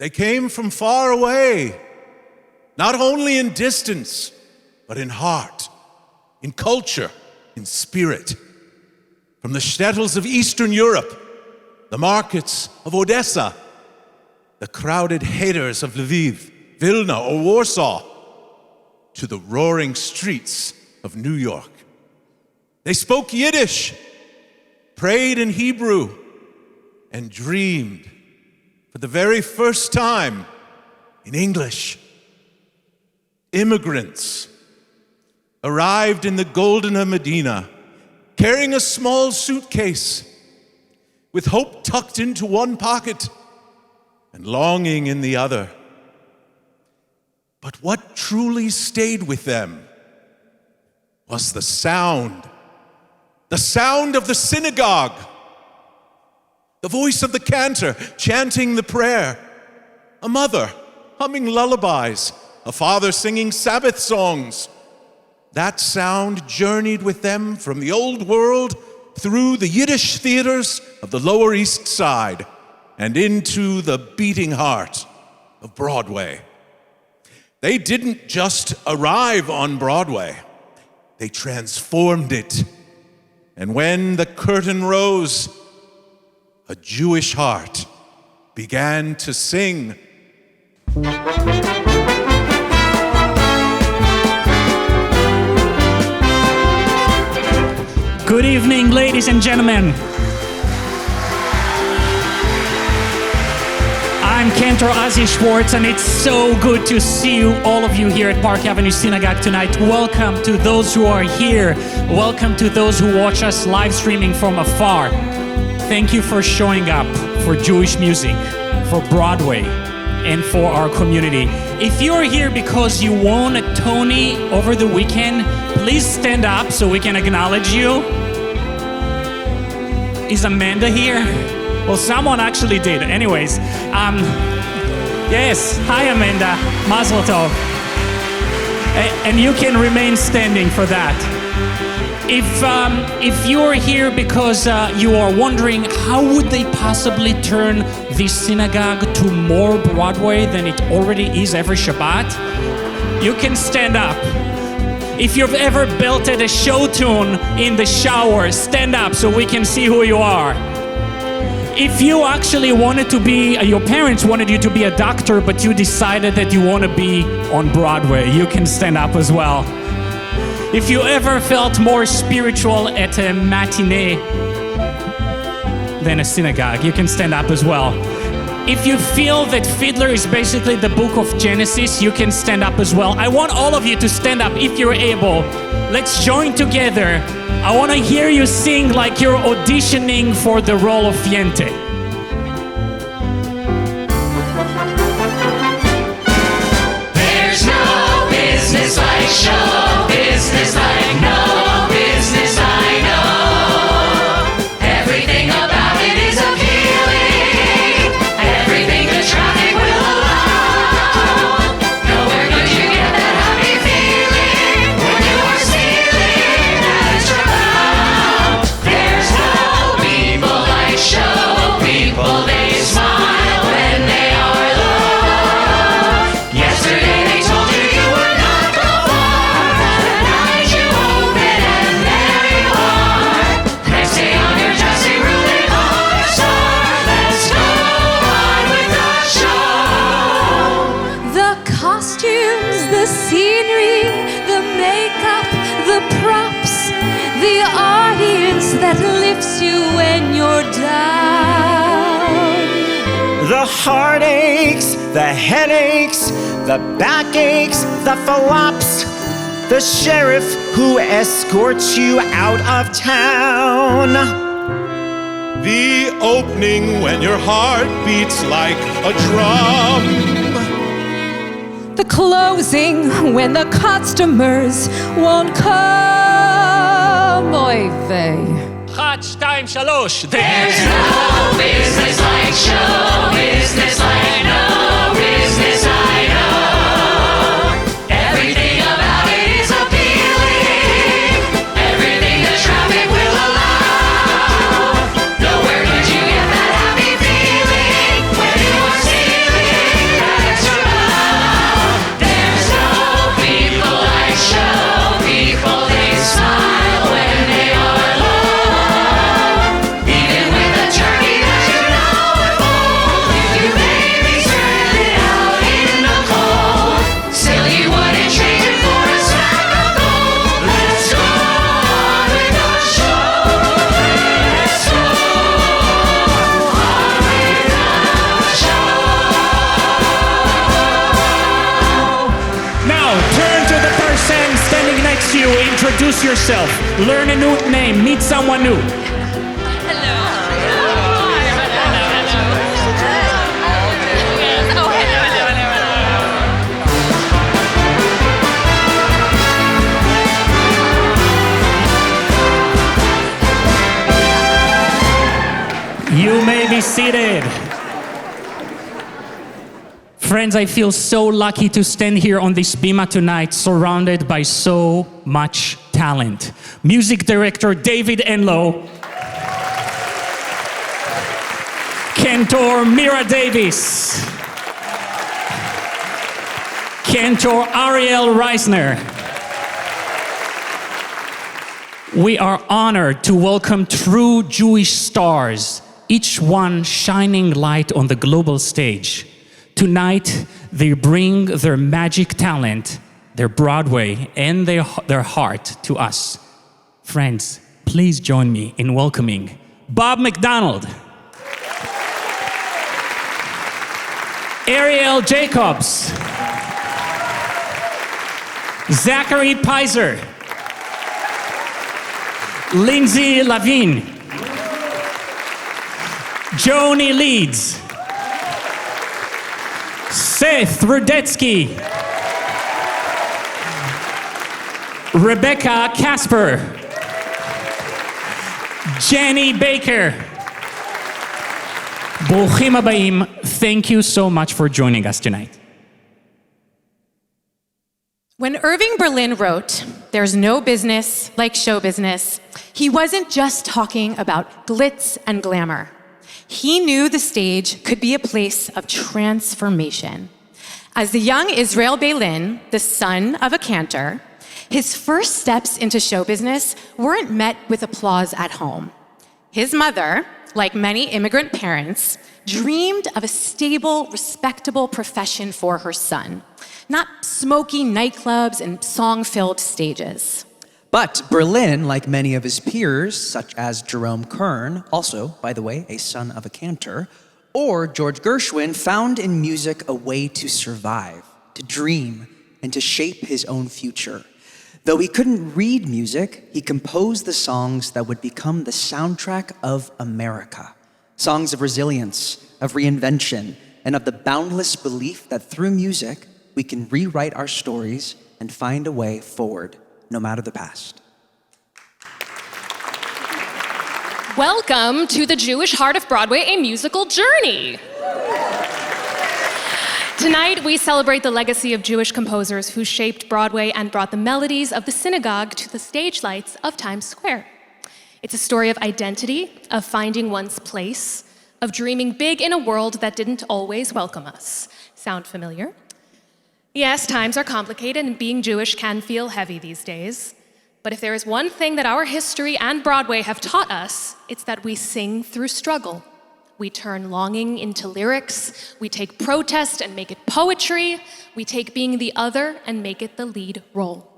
They came from far away, not only in distance, but in heart, in culture, in spirit. From the shtetls of Eastern Europe, the markets of Odessa, the crowded haters of Lviv, Vilna, or Warsaw, to the roaring streets of New York. They spoke Yiddish, prayed in Hebrew, and dreamed for the very first time in English. Immigrants arrived in the Golden Medina, carrying a small suitcase with hope tucked into one pocket and longing in the other. But what truly stayed with them was the sound of the synagogue, the voice of the cantor chanting the prayer, a mother humming lullabies, a father singing Sabbath songs. That sound journeyed with them from the old world through the Yiddish theaters of the Lower East Side and into the beating heart of Broadway. They didn't just arrive on Broadway, they transformed it. And when the curtain rose, a Jewish heart began to sing. Good evening, ladies and gentlemen. I'm Cantor Ose Schwartz, and it's so good to see you, all of you here at Park Avenue Synagogue tonight. Welcome to those who are here. Welcome to those who watch us live streaming from afar. Thank you for showing up for Jewish music, for Broadway, and for our community. If you're here because you won a Tony over the weekend, please stand up so we can acknowledge you. Is Amanda here? Well, someone actually did. Anyways, yes, hi Amanda, Mazel Tov. And you can remain standing for that. If you're here because you are wondering how would they possibly turn this synagogue to more Broadway than it already is every Shabbat, you can stand up. If you've ever belted a show tune in the shower, stand up so we can see who you are. If you actually wanted to be, your parents wanted you to be a doctor, but you decided that you want to be on Broadway, you can stand up as well. If you ever felt more spiritual at a matinee than a synagogue, you can stand up as well. If you feel that Fiddler is basically the book of Genesis, you can stand up as well. I want all of you to stand up if you're able. Let's join together. I want to hear you sing like you're auditioning for the role of Fiente. There's no business like show business, like no business I know. Everything about it is appealing. Everything the traffic will allow. Nowhere could you get that happy feeling when you are stealing that extra bound. There's no people like show people. They smile when they are low. Yesterday they told you you were not go far. Tonight you open and there you are. Next day on your dressing room they call your star. Let's go on with the show. The costumes, the scenery, the makeup, the props, the audience that lifts you when you're down. The heartaches, the headaches, the backaches, the flops, the sheriff who escorts you out of town. The opening when your heart beats like a drum. The closing when the customers won't come. Oy vey. Chat, shtaim, shalosh. There's no business like show business, like no business I know. Everything about it is appealing. Everything the traffic will allow. Nowhere could you get that happy feeling when you are stealing introduce yourself, learn a new name, meet someone new. You may be seated. Friends, I feel so lucky to stand here on this Bimah tonight, surrounded by so much talent. Music director David Enlow, Cantor Mira Davis, Cantor Ariel Reisner. We are honored to welcome true Jewish stars, each one shining light on the global stage. Tonight, they bring their magic talent, their Broadway, and their heart to us. Friends, please join me in welcoming Bob McDonald, Ariel Jacobs, Zachary Pizer, Lindsay Lavine, Joni Leeds, Seth Rudetsky, Rebecca Casper, Jenny Baker. Bruchim habayim. Thank you so much for joining us tonight. When Irving Berlin wrote, "There's no business like show business," he wasn't just talking about glitz and glamour. He knew the stage could be a place of transformation. As the young Israel Belin, the son of a cantor, his first steps into show business weren't met with applause at home. His mother, like many immigrant parents, dreamed of a stable, respectable profession for her son, not smoky nightclubs and song-filled stages. But Berlin, like many of his peers, such as Jerome Kern, also, by the way, a son of a cantor, or George Gershwin, found in music a way to survive, to dream, and to shape his own future. Though he couldn't read music, he composed the songs that would become the soundtrack of America. Songs of resilience, of reinvention, and of the boundless belief that through music, we can rewrite our stories and find a way forward, no matter the past. Welcome to the Jewish Heart of Broadway, a musical journey. Tonight, we celebrate the legacy of Jewish composers who shaped Broadway and brought the melodies of the Synagogue to the stage lights of Times Square. It's a story of identity, of finding one's place, of dreaming big in a world that didn't always welcome us. Sound familiar? Yes, times are complicated and being Jewish can feel heavy these days. But if there is one thing that our history and Broadway have taught us, it's that we sing through struggle. We turn longing into lyrics. We take protest and make it poetry. We take being the other and make it the lead role.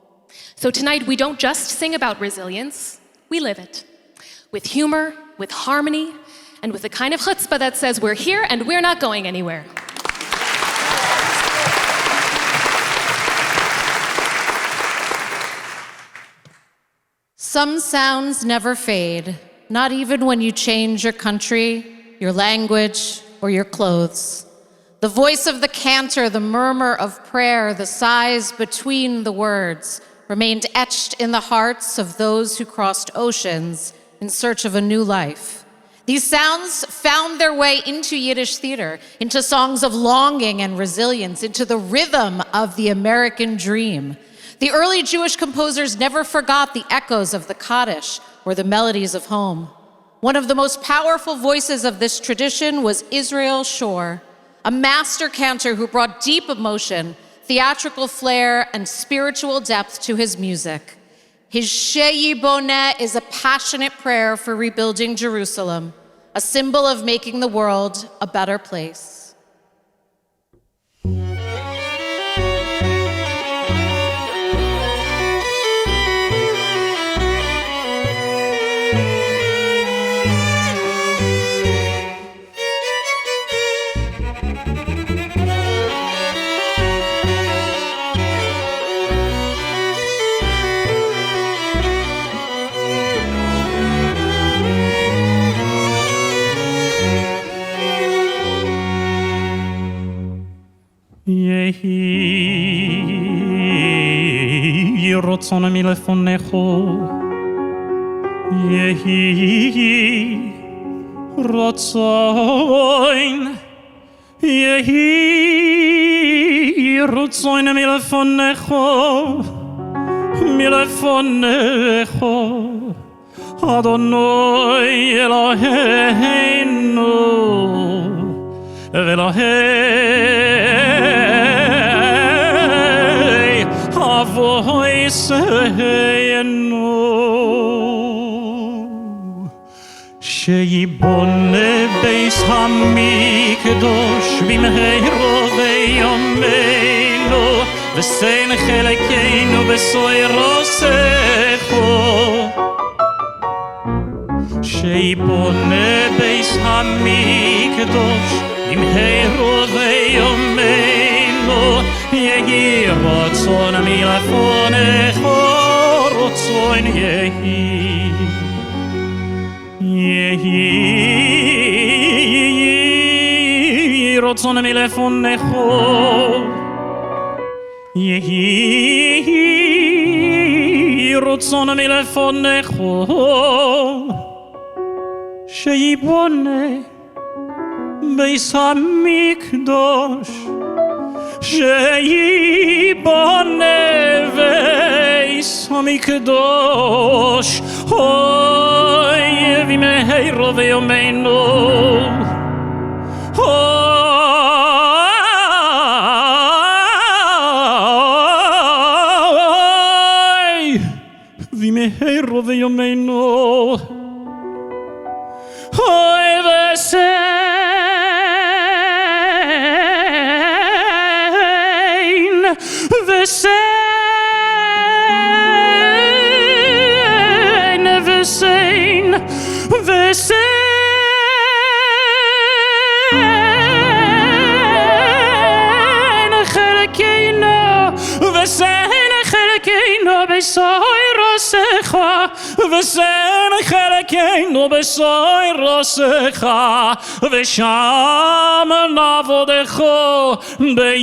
So tonight, we don't just sing about resilience, we live it. With humor, with harmony, and with a kind of chutzpah that says we're here and we're not going anywhere. Some sounds never fade, not even when you change your country, your language, or your clothes. The voice of the cantor, the murmur of prayer, the sighs between the words remained etched in the hearts of those who crossed oceans in search of a new life. These sounds found their way into Yiddish theater, into songs of longing and resilience, into the rhythm of the American dream. The early Jewish composers never forgot the echoes of the Kaddish or the melodies of home. One of the most powerful voices of this tradition was Israel Shore, a master cantor who brought deep emotion, theatrical flair, and spiritual depth to his music. His Sheyibone is a passionate prayer for rebuilding Jerusalem, a symbol of making the world a better place. רצון מלפונךו יהי רצון יהי רצון מלפונךו מלפונךו אדוני אלוהינו ואלוהי אבוינו שייבונה בייס המקדוש במהרו ויומנו ושן חלקנו בסוירוסךו שייבונה בייס המקדוש במהרו ויומנו יהי רצון מלפונךו רצון יהי רצון מלפונךו יהי רצון מלפונךו שייבונה בייס המקדוש שייבונה בייס המקדוש אוי במהרו ויומנו אוי במהרו ויומנו אוי ושן חלקנו בסוירוסך ושם נעבודך ביראה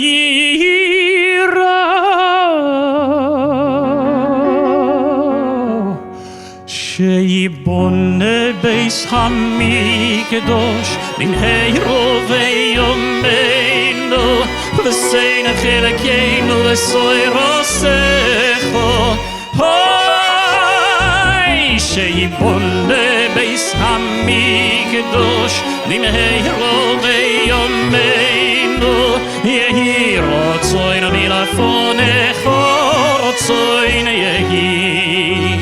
שייבונה בייס המקדוש במהרו ויומנו ושן חלקנו בסוירוסך שייבונה בייס המקדוש במהרו ויומנו יהי רצון מלפונךו רצון יהי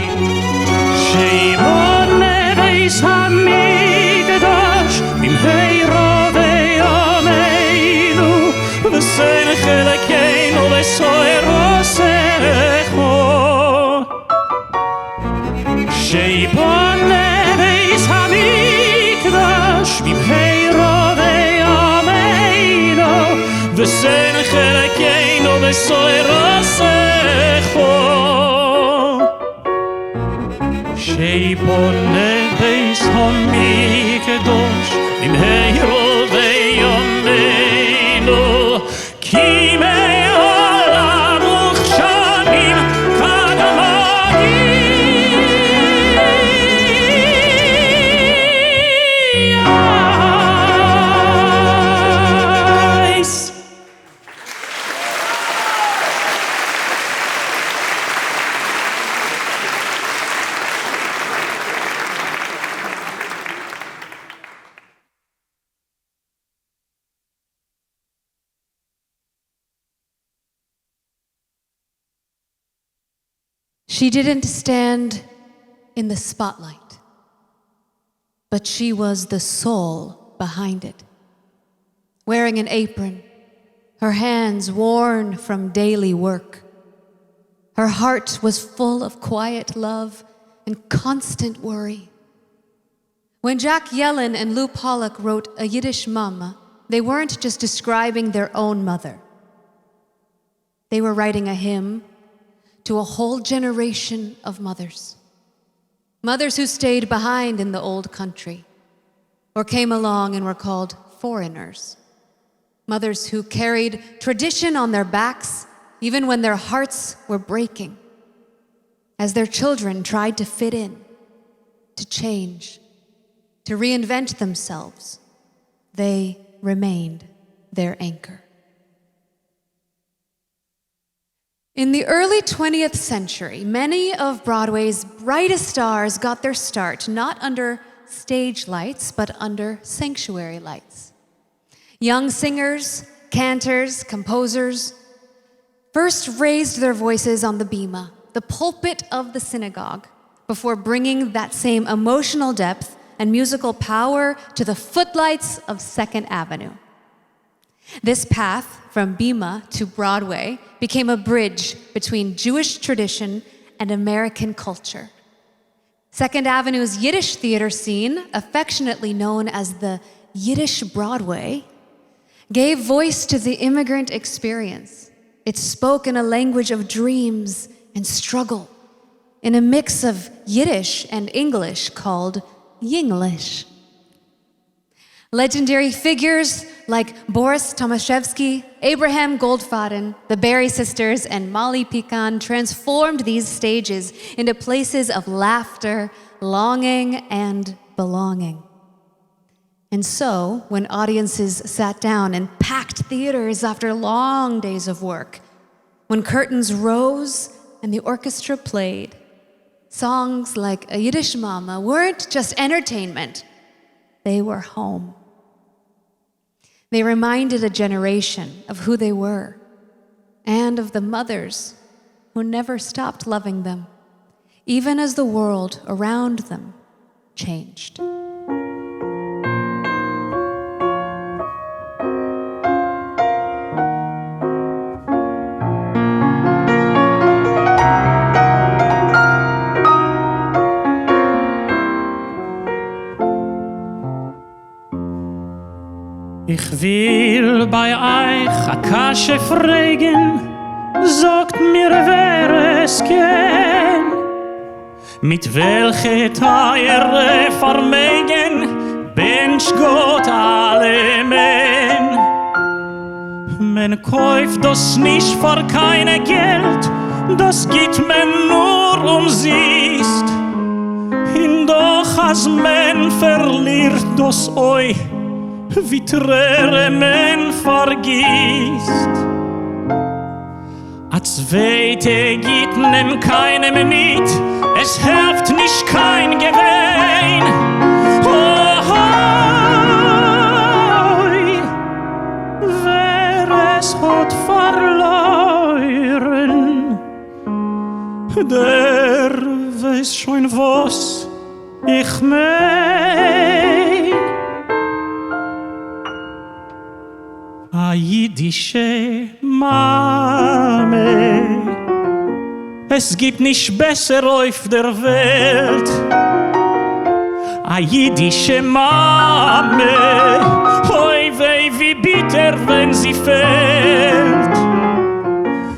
שייבונה בייס המקדוש במהרו ויומנו ושן חלקנו בסוירוסךו שייבונה בייס המקדוש במהרו ויומנו ושן חלקנו בסוירוסךו שייבונה בייס המקדוש במהרו ויומנו כי מעולם וכשנים קדמונים She didn't stand in the spotlight, but she was the soul behind it. Wearing an apron, her hands worn from daily work. Her heart was full of quiet love and constant worry. When Jack Yellen and Lou Pollack wrote a Yiddishe Mame, they weren't just describing their own mother. They were writing a hymn to a whole generation of mothers. Mothers who stayed behind in the old country or came along and were called foreigners. Mothers who carried tradition on their backs even when their hearts were breaking. as their children tried to fit in, to change, to reinvent themselves, they remained their anchor. In the early 20th century, many of Broadway's brightest stars got their start not under stage lights, but under sanctuary lights. Young singers, cantors, composers first raised their voices on the Bimah, the pulpit of the synagogue, before bringing that same emotional depth and musical power to the footlights of 2nd Avenue. This path from Bimah to Broadway became a bridge between Jewish tradition and American culture. 2nd Avenue's Yiddish Theatre scene, affectionately known as the Yiddish Broadway, gave voice to the immigrant experience. It spoke in a language of dreams and struggle, in a mix of Yiddish and English called Yinglish. Legendary figures like Boris Tomaszewski, Abraham Goldfaden, the Berry Sisters, and Molly Pecan transformed these stages into places of laughter, longing, and belonging. And so, when audiences sat down in packed theaters after long days of work, when curtains rose and the orchestra played, songs like a Yiddishe Mame weren't just entertainment, they were home. They reminded a generation of who they were and of the mothers who never stopped loving them, even as the world around them changed. Ich will bei euch a Kasche fragen, sagt mir, wer es kennt. Mit welche Teure Vermögen wünscht Gott alle Men. Man kauft das nicht für keine Geld, das gibt man nur umsonst. Und doch als man verliert das euch, wie Tränen man vergisst. A zweite gibt nem keinem nicht, es hilft nicht kein Gewinn. Oh, wer es hat verloren, der weiß schon, was ich mein. A Yiddishe Mame, es gibt nicht besser auf der Welt. A Yiddishe Mame, oi wei wie bitter, wenn sie fällt.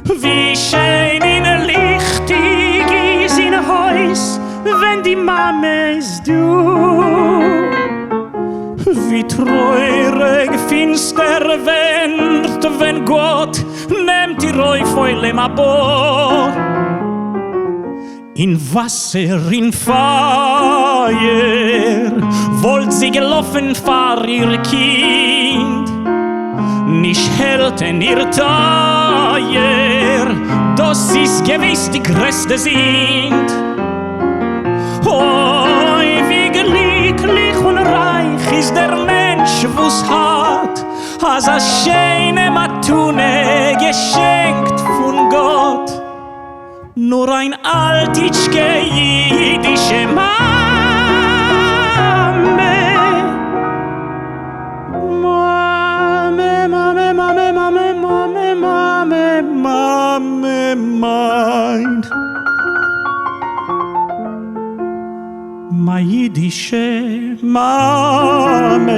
Wie schön in lichtig ist in Haus, wenn die Mame ist du. Wie treurig finster wird, wenn Gott nimmt die Reufeule ma bo. In Wasser, in Feuer, wollt sie gelaufen fahr ihr Kind. Nicht hält in ihr Teuer, das ist gewiss die größte sind. Oi, wie glücklich und reich ist der Mensch, wo's hat, als a schöne Matune geschenkt von Gott. Nur ein altitschke Yiddishe Mame. Mame, Mame, Mame, Mame, Mame, Mame, Mame, meint. My Yiddishe Mame,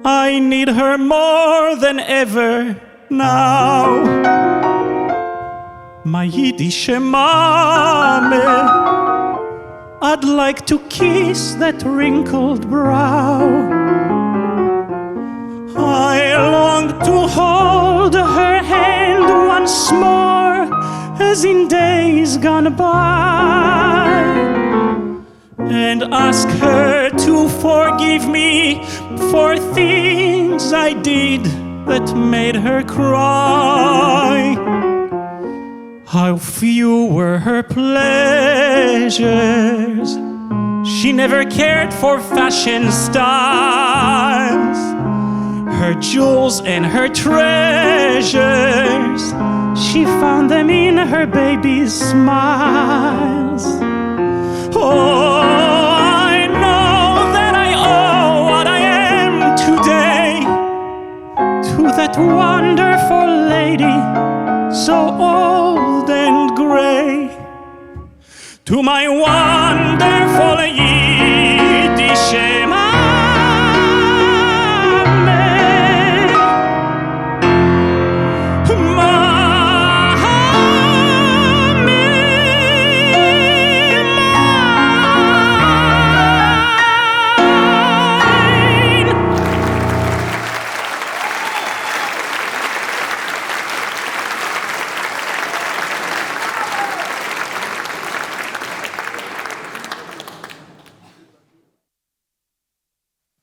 I need her more than ever now. My Yiddishe Mame, I'd like to kiss that wrinkled brow. I long to hold her hand once more as in days gone by, and ask her to forgive me for things I did that made her cry. How few were her pleasures. She never cared for fashion styles. Her jewels and her treasures, she found them in her baby's smiles. Oh, I know that I owe what I am today to that wonderful lady, so old and gray. To my wonderful Yiddishe Mame.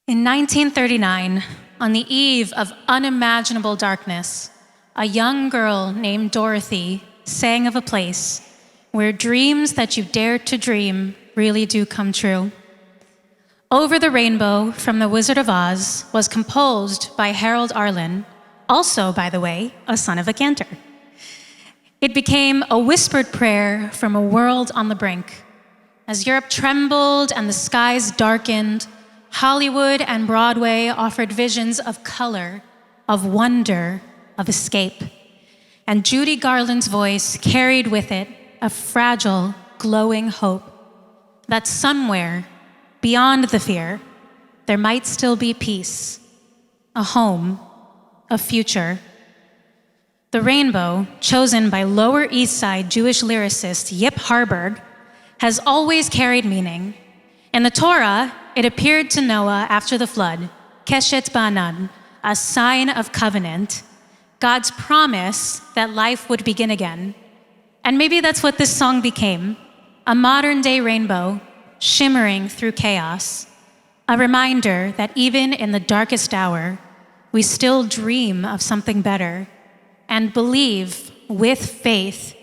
In 1939, on the eve of unimaginable darkness, a young girl named Dorothy sang of a place where dreams that you dared to dream really do come true. Over the Rainbow from The Wizard of Oz was composed by Harold Arlen, also, by the way, a son of a cantor. It became a whispered prayer from a world on the brink. As Europe trembled and the skies darkened, Hollywood and Broadway offered visions of color, of wonder, of escape. And Judy Garland's voice carried with it a fragile, glowing hope that somewhere beyond the fear, there might still be peace, a home, a future. The Rainbow, chosen by Lower East Side Jewish lyricist Yip Harburg, has always carried meaning. In the Torah, it appeared to Noah after the flood, Keshet Ba'anan, a sign of covenant, God's promise that life would begin again. And maybe that's what this song became, a modern-day rainbow shimmering through chaos, a reminder that even in the darkest hour, we still dream of something better and believe with faith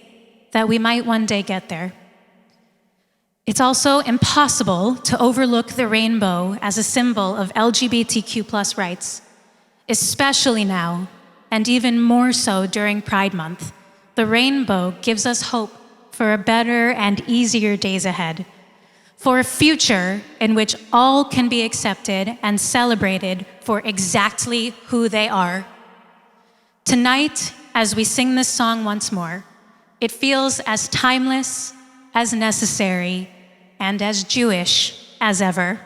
that we might one day get there. It's also impossible to overlook the rainbow as a symbol of LGBTQ+ rights, especially now, and even more so during Pride Month. The rainbow gives us hope for a better and easier days ahead, for a future in which all can be accepted and celebrated for exactly who they are. Tonight, as we sing this song once more, it feels as timeless, as necessary, and as Jewish as ever.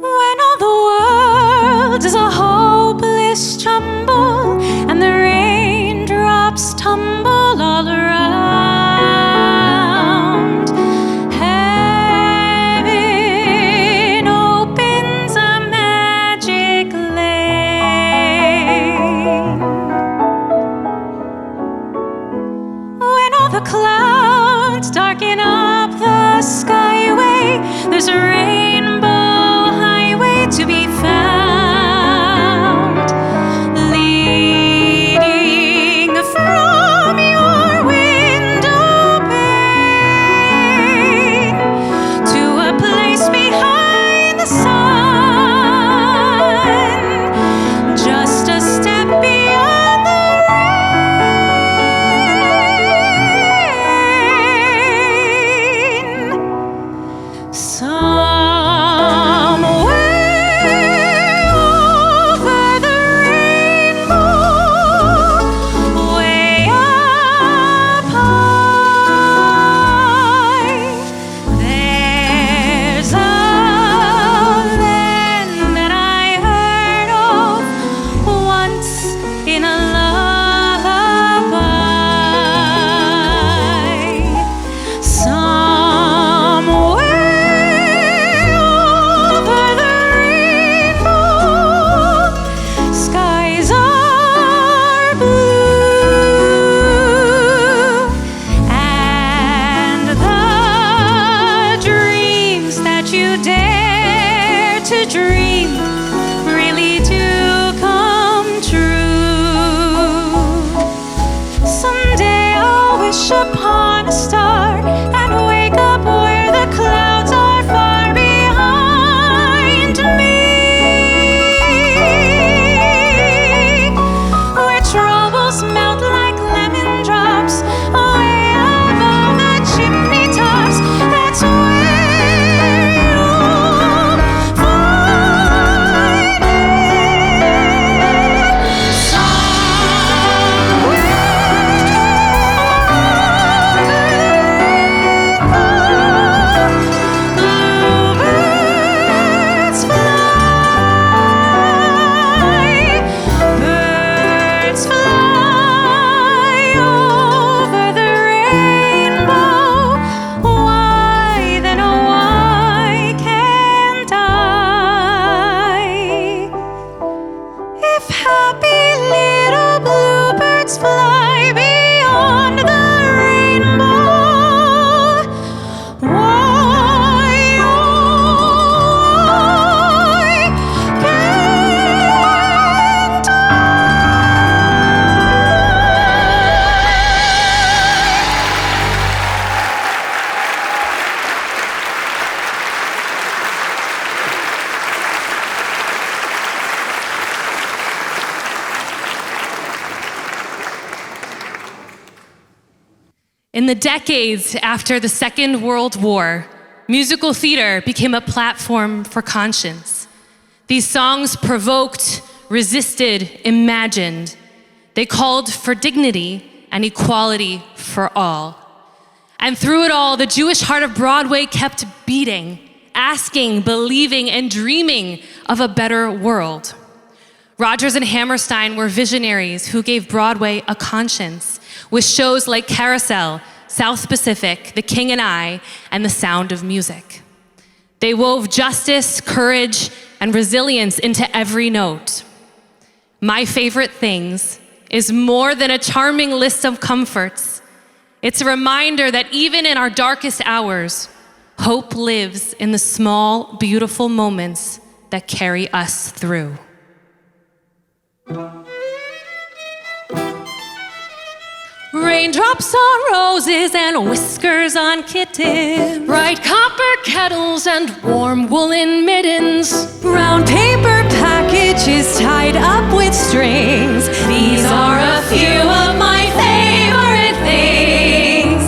When all the world is a hopeless jumble and the raindrops tumble all around, heaven opens a magic lake. In the decades after the Second World War, musical theater became a platform for conscience. These songs provoked, resisted, imagined. They called for dignity and equality for all. And through it all, the Jewish heart of Broadway kept beating, asking, believing, and dreaming of a better world. Rodgers and Hammerstein were visionaries who gave Broadway a conscience with shows like Carousel, South Pacific, The King and I, and The Sound of Music. They wove justice, courage, and resilience into every note. My Favorite Things is more than a charming list of comforts. It's a reminder that even in our darkest hours, hope lives in the small, beautiful moments that carry us through. Raindrops on roses and whiskers on kittens. Bright copper kettles and warm woolen mittens. Brown paper packages tied up with strings. These are a few of my favorite things.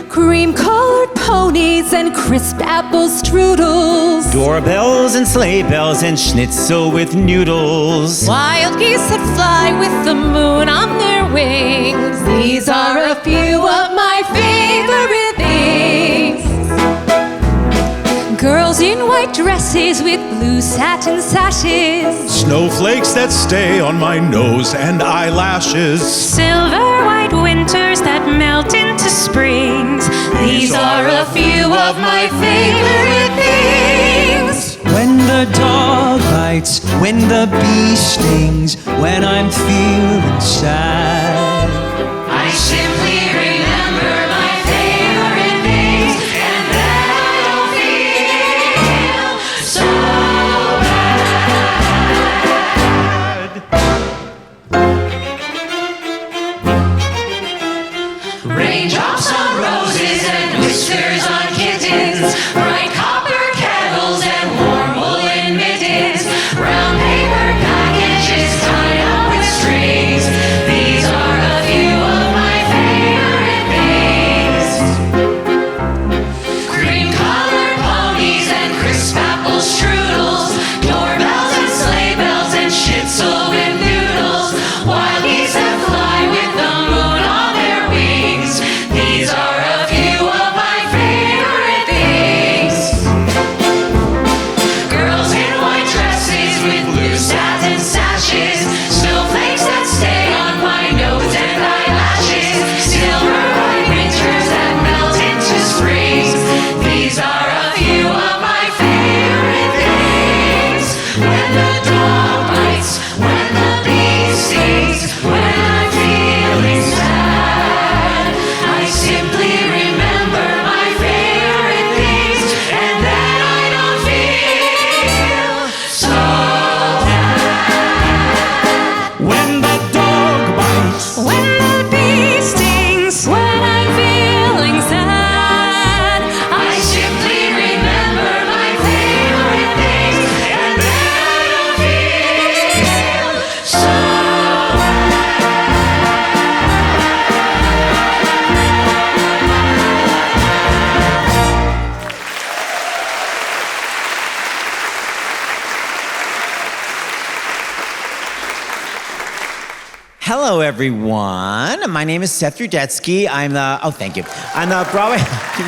Cream-colored ponies and crisp apple strudels. Doorbells and sleigh bells and schnitzel with noodles. Wild geese that fly with the moon on their wings. These are a few of my favorite things. Girls in white dresses with blue satin sashes. Snowflakes that stay on my nose and eyelashes. Silver white winters that melt into springs. These are a few of my favorite things. When the dog bites, when the bee stings, when I'm feeling sad, I simply remember my favorite things, and then I don't feel so bad. Raindrops on roses and whiskers on kittens. Bright copper kettles and warm woolen mittens. Brown paper packages tied up with strings. These are a few of my favorite things. Cream-colored ponies and crisp apple strudels. Doorbells and sleigh bells and schnitzel with noodles. Wild geese that fly with the moon on their wings. These are a few of my favorite things. Girls in white dresses with blue satin sashes. Snowflakes that stay on my nose and eyelashes. Silver white winters that melt into springs. These are a few of my favorite things. When the dog bites, when the bee stings, when I'm feeling sad, I simply remember my favorite things, and then I don't feel so bad. When the dog bites, When the bee stings, when I'm feeling sad, I simply remember my favorite things, and then I don't feel so Hello, everyone. My name is Seth Rudetsky. I'm the Broadway,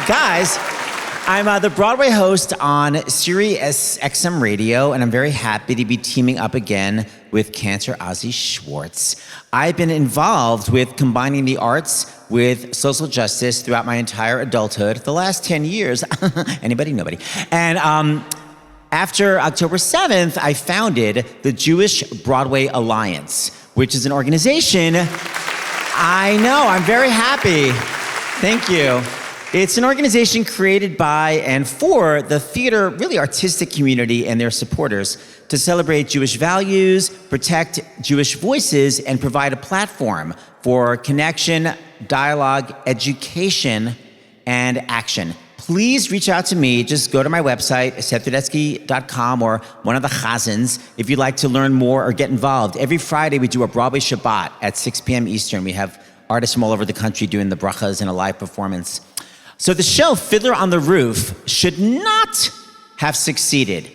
guys, I'm the Broadway host on Sirius XM Radio, and I'm very happy to be teaming up again with Cantor Ose Schwartz. I've been involved with combining the arts with social justice throughout my entire adulthood, the last 10 years. Anybody? Nobody. And after October 7th, I founded the Jewish Broadway Alliance, which is an organization. I know, I'm very happy. Thank you. It's an organization created by and for the theater, really artistic community and their supporters to celebrate Jewish values, protect Jewish voices, and provide a platform for connection, dialogue, education, and action. Please reach out to me. Just go to my website, sethrudetsky.com, or one of the chazans if you'd like to learn more or get involved. Every Friday, we do a Broadway Shabbat at 6 p.m. Eastern. We have artists from all over the country doing the brachas in a live performance. So the show Fiddler on the Roof should not have succeeded.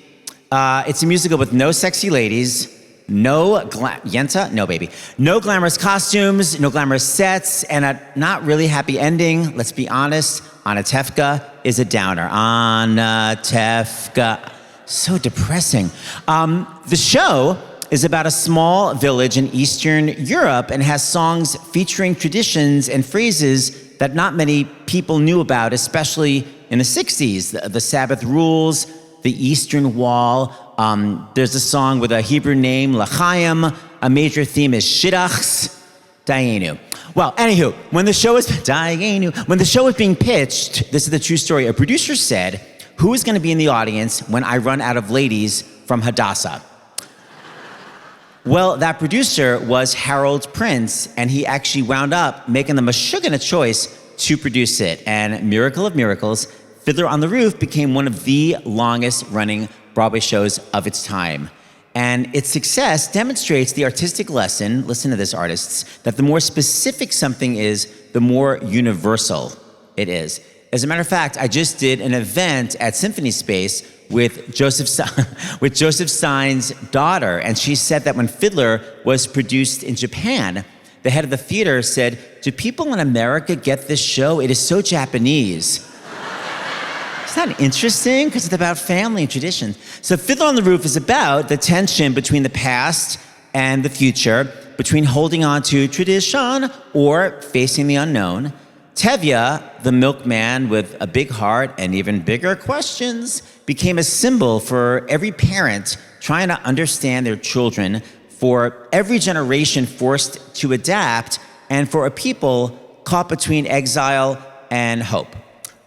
It's a musical with no sexy ladies, no glamorous costumes, no glamorous sets, and a not really happy ending. Let's be honest, Anatevka is a downer. Anatevka, so depressing. The show is about a small village in Eastern Europe and has songs featuring traditions and phrases that not many people knew about, especially in the 60s. The Sabbath rules, the Eastern Wall. There's a song with a Hebrew name, L'chaim. A major theme is Shidduchs, Dayenu. Well, anywho, when the show was being pitched, this is the true story. A producer said, "Who is going to be in the audience when I run out of ladies from Hadassah?" Well, that producer was Harold Prince, and he actually wound up making the mashugana choice to produce it. And miracle of miracles, Fiddler on the Roof became one of the longest running Broadway shows of its time. And its success demonstrates the artistic lesson, listen to this, artists, that the more specific something is, the more universal it is. As a matter of fact, I just did an event at Symphony Space with Joseph Stein's daughter, and she said that when Fiddler was produced in Japan, the head of the theater said, "Do people in America get this show? It is so Japanese." Isn't that interesting? Because it's about family and tradition. So Fiddler on the Roof is about the tension between the past and the future, between holding on to tradition or facing the unknown. Tevye, the milkman with a big heart and even bigger questions, became a symbol for every parent trying to understand their children, for every generation forced to adapt, and for a people caught between exile and hope.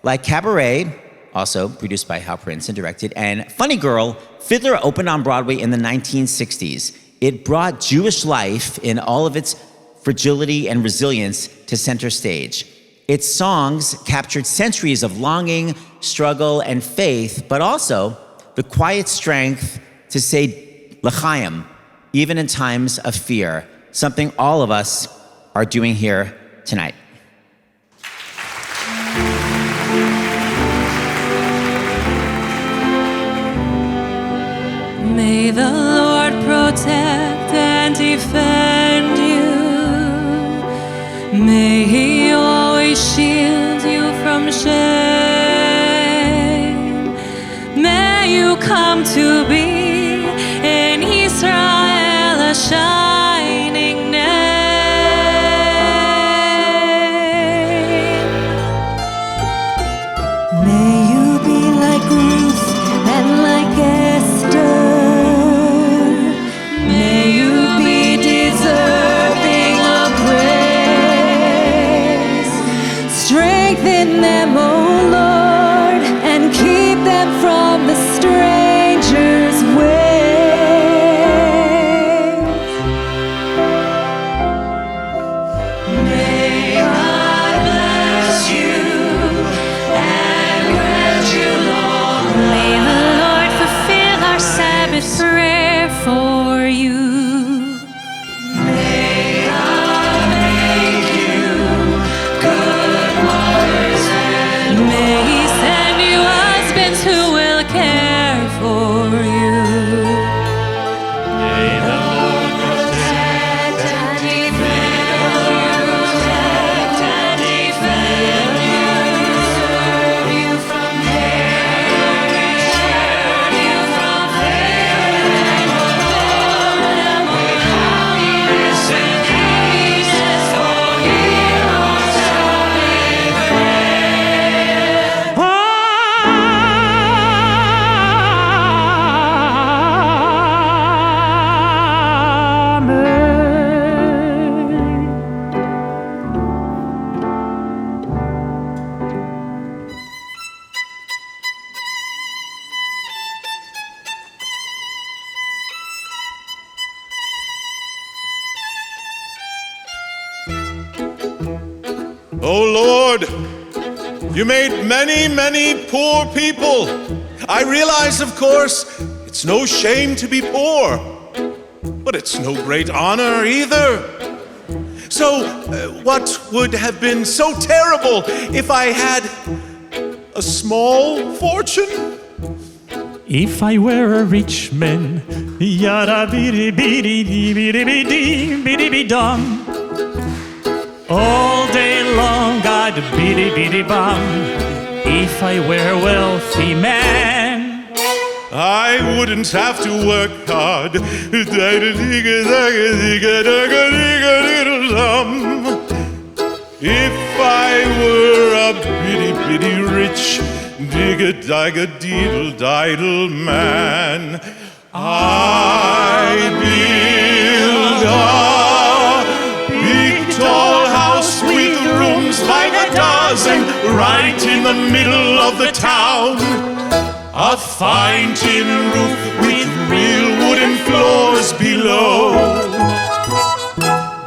Like Cabaret, also produced by Hal Prince and directed, and Funny Girl, Fiddler opened on Broadway in the 1960s. It brought Jewish life in all of its fragility and resilience to center stage. Its songs captured centuries of longing, struggle, and faith, but also the quiet strength to say l'chaim, even in times of fear, something all of us are doing here tonight. May the Lord protect and defend you. May He always shield you from shame. May you come to be in Israel a shining name. May you be like Ruth and like Esther. May you be deserving of praise. Strengthen them, O Lord, and keep them from the stranger's ways. May God bless you and grant you long life. May the Lord fulfill our Sabbath prayer for you. May God make you good mothers, and may He send you husbands who will care for you. May the Lord protect and defend you, protect and defend you, preserve you from pain, return you from pain, and reward them with happiness and peace, for heroes shall be praised. Oh Lord, you made many, many poor people. I realize, of course, it's no shame to be poor, but it's no great honor either. So, what would have been so terrible if I had a small fortune? If I were a rich man, yada bidi bidi bidi bidi bidi dum. All day long I'd bidi bidi bum. If I were a wealthy man, I wouldn't have to work hard. If I were a bitty bitty rich digga-digga-deedle-diddle man, I'd build a big tall house with rooms by the dozen right in the middle of the town. A fine tin roof with real wooden floors below.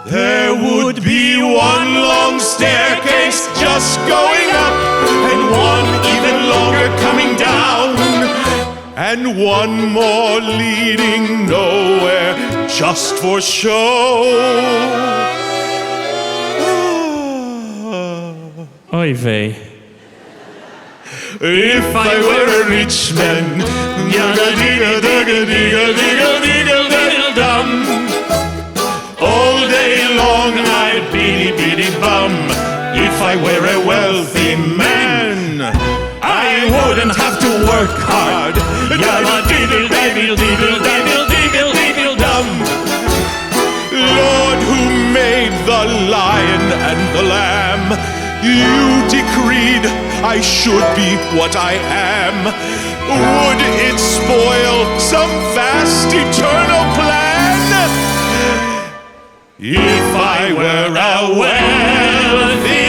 There would be one long staircase just going up, and one even longer coming down, and one more leading nowhere just for show. oy vey. If I were a rich man, yada-digga-digga-digga-digga-digga-digga-dum. All day long I'd biddy-biddy-bum. If I were a wealthy man, I wouldn't have to work hard. Yada-diddle-diddle-diddle-diddle-diddle-diddle-diddle-dum. Lord, who made the lion and the lamb, you decreed I should be what I am. Would it spoil some vast eternal plan? If I were a wealthy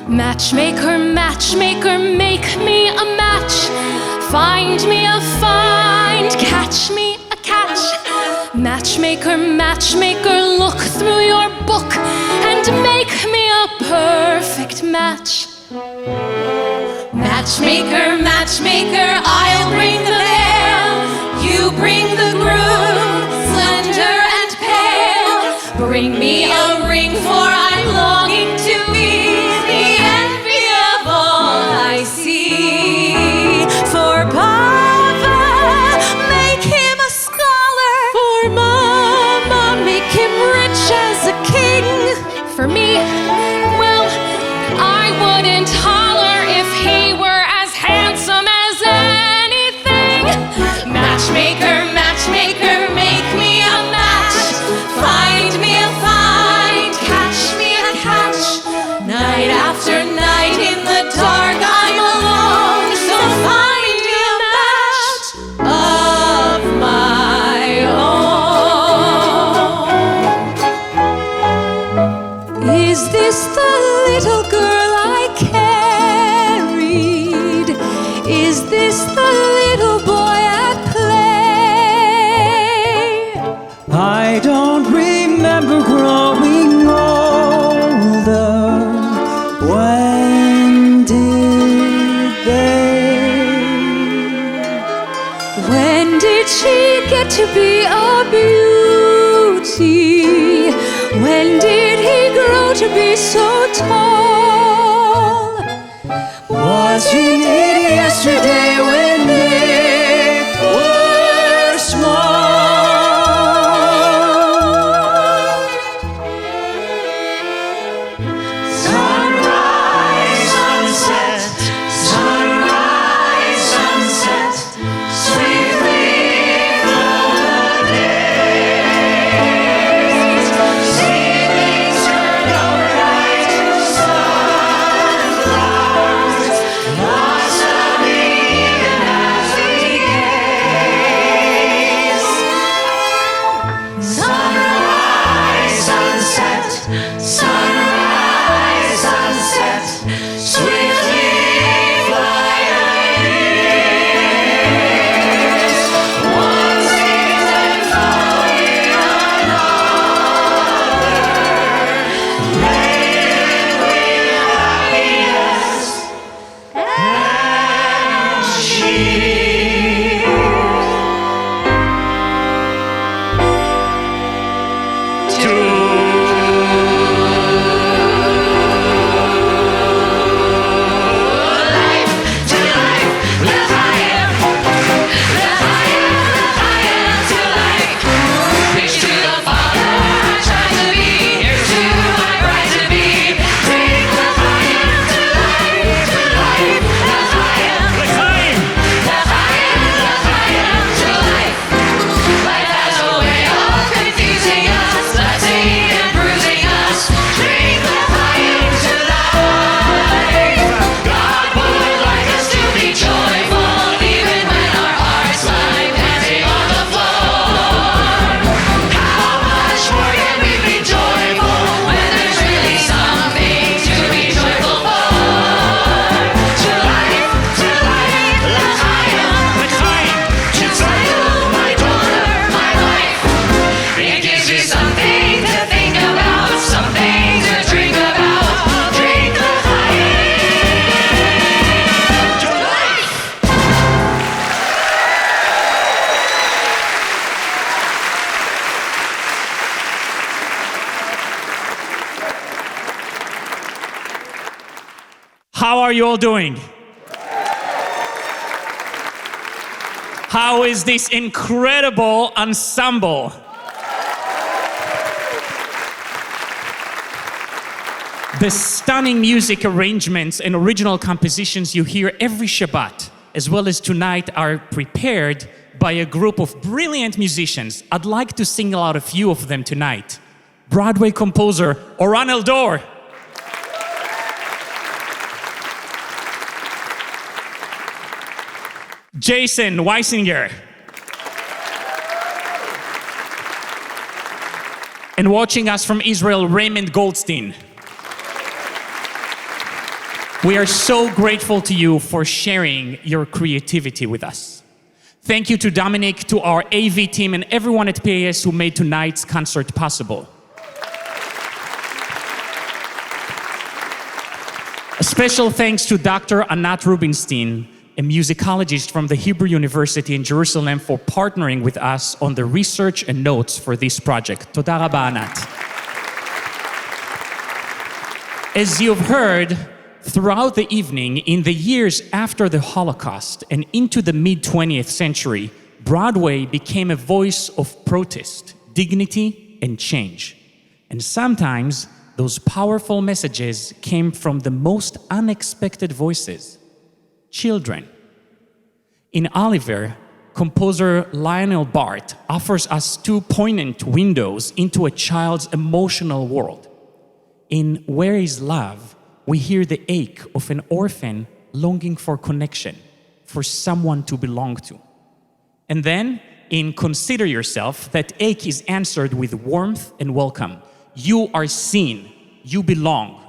Matchmaker, matchmaker, make me a match. Find me a find, catch me a catch. Matchmaker, matchmaker, look through your book and make me a perfect match. Matchmaker, matchmaker, I'll bring the veil, you bring the groom, slender and pale. Bring me a ring, for I'm longing to be the envy of all I see. For Papa, make him a scholar. For Mama, make him rich as a king. For me, well, I wouldn't holler if he were as handsome as anything. Matchmaker, matchmaker, make me a match. Find me a find, catch me a catch. Night after night in the dark I'm alone, so find me a match of my own. Is this the little girl I carried? Is this the little boy at play? I don't remember growing older. When did they? When did she get to be a beauty? When did he grow to be so tall? Wasn't it yesterday when they were small? Sunrise, sunset, sunrise, sunset, sweetly flow the days. Seedlings turn overnight to sun. It gives you something to think about, something to drink about. Drink the to life. How are you all doing? How is this incredible ensemble? The stunning music arrangements and original compositions you hear every Shabbat, as well as tonight, are prepared by a group of brilliant musicians. I'd like to single out a few of them tonight. Broadway composer Oran Eldor. Jason Weisinger. And watching us from Israel, Raymond Goldstein. We are so grateful to you for sharing your creativity with us. Thank you to Dominic, to our AV team, and everyone at PAS who made tonight's concert possible. A special thanks to Dr. Anat Rubinstein, a musicologist from the Hebrew University in Jerusalem, for partnering with us on the research and notes for this project. Toda Rabba, Anat. As you've heard, throughout the evening, in the years after the Holocaust and into the mid-20th century, Broadway became a voice of protest, dignity, and change. And sometimes those powerful messages came from the most unexpected voices. Children. In Oliver, composer Lionel Bart offers us two poignant windows into a child's emotional world. In Where is Love, we hear the ache of an orphan longing for connection, for someone to belong to. And then, in Consider Yourself, that ache is answered with warmth and welcome. You are seen, you belong.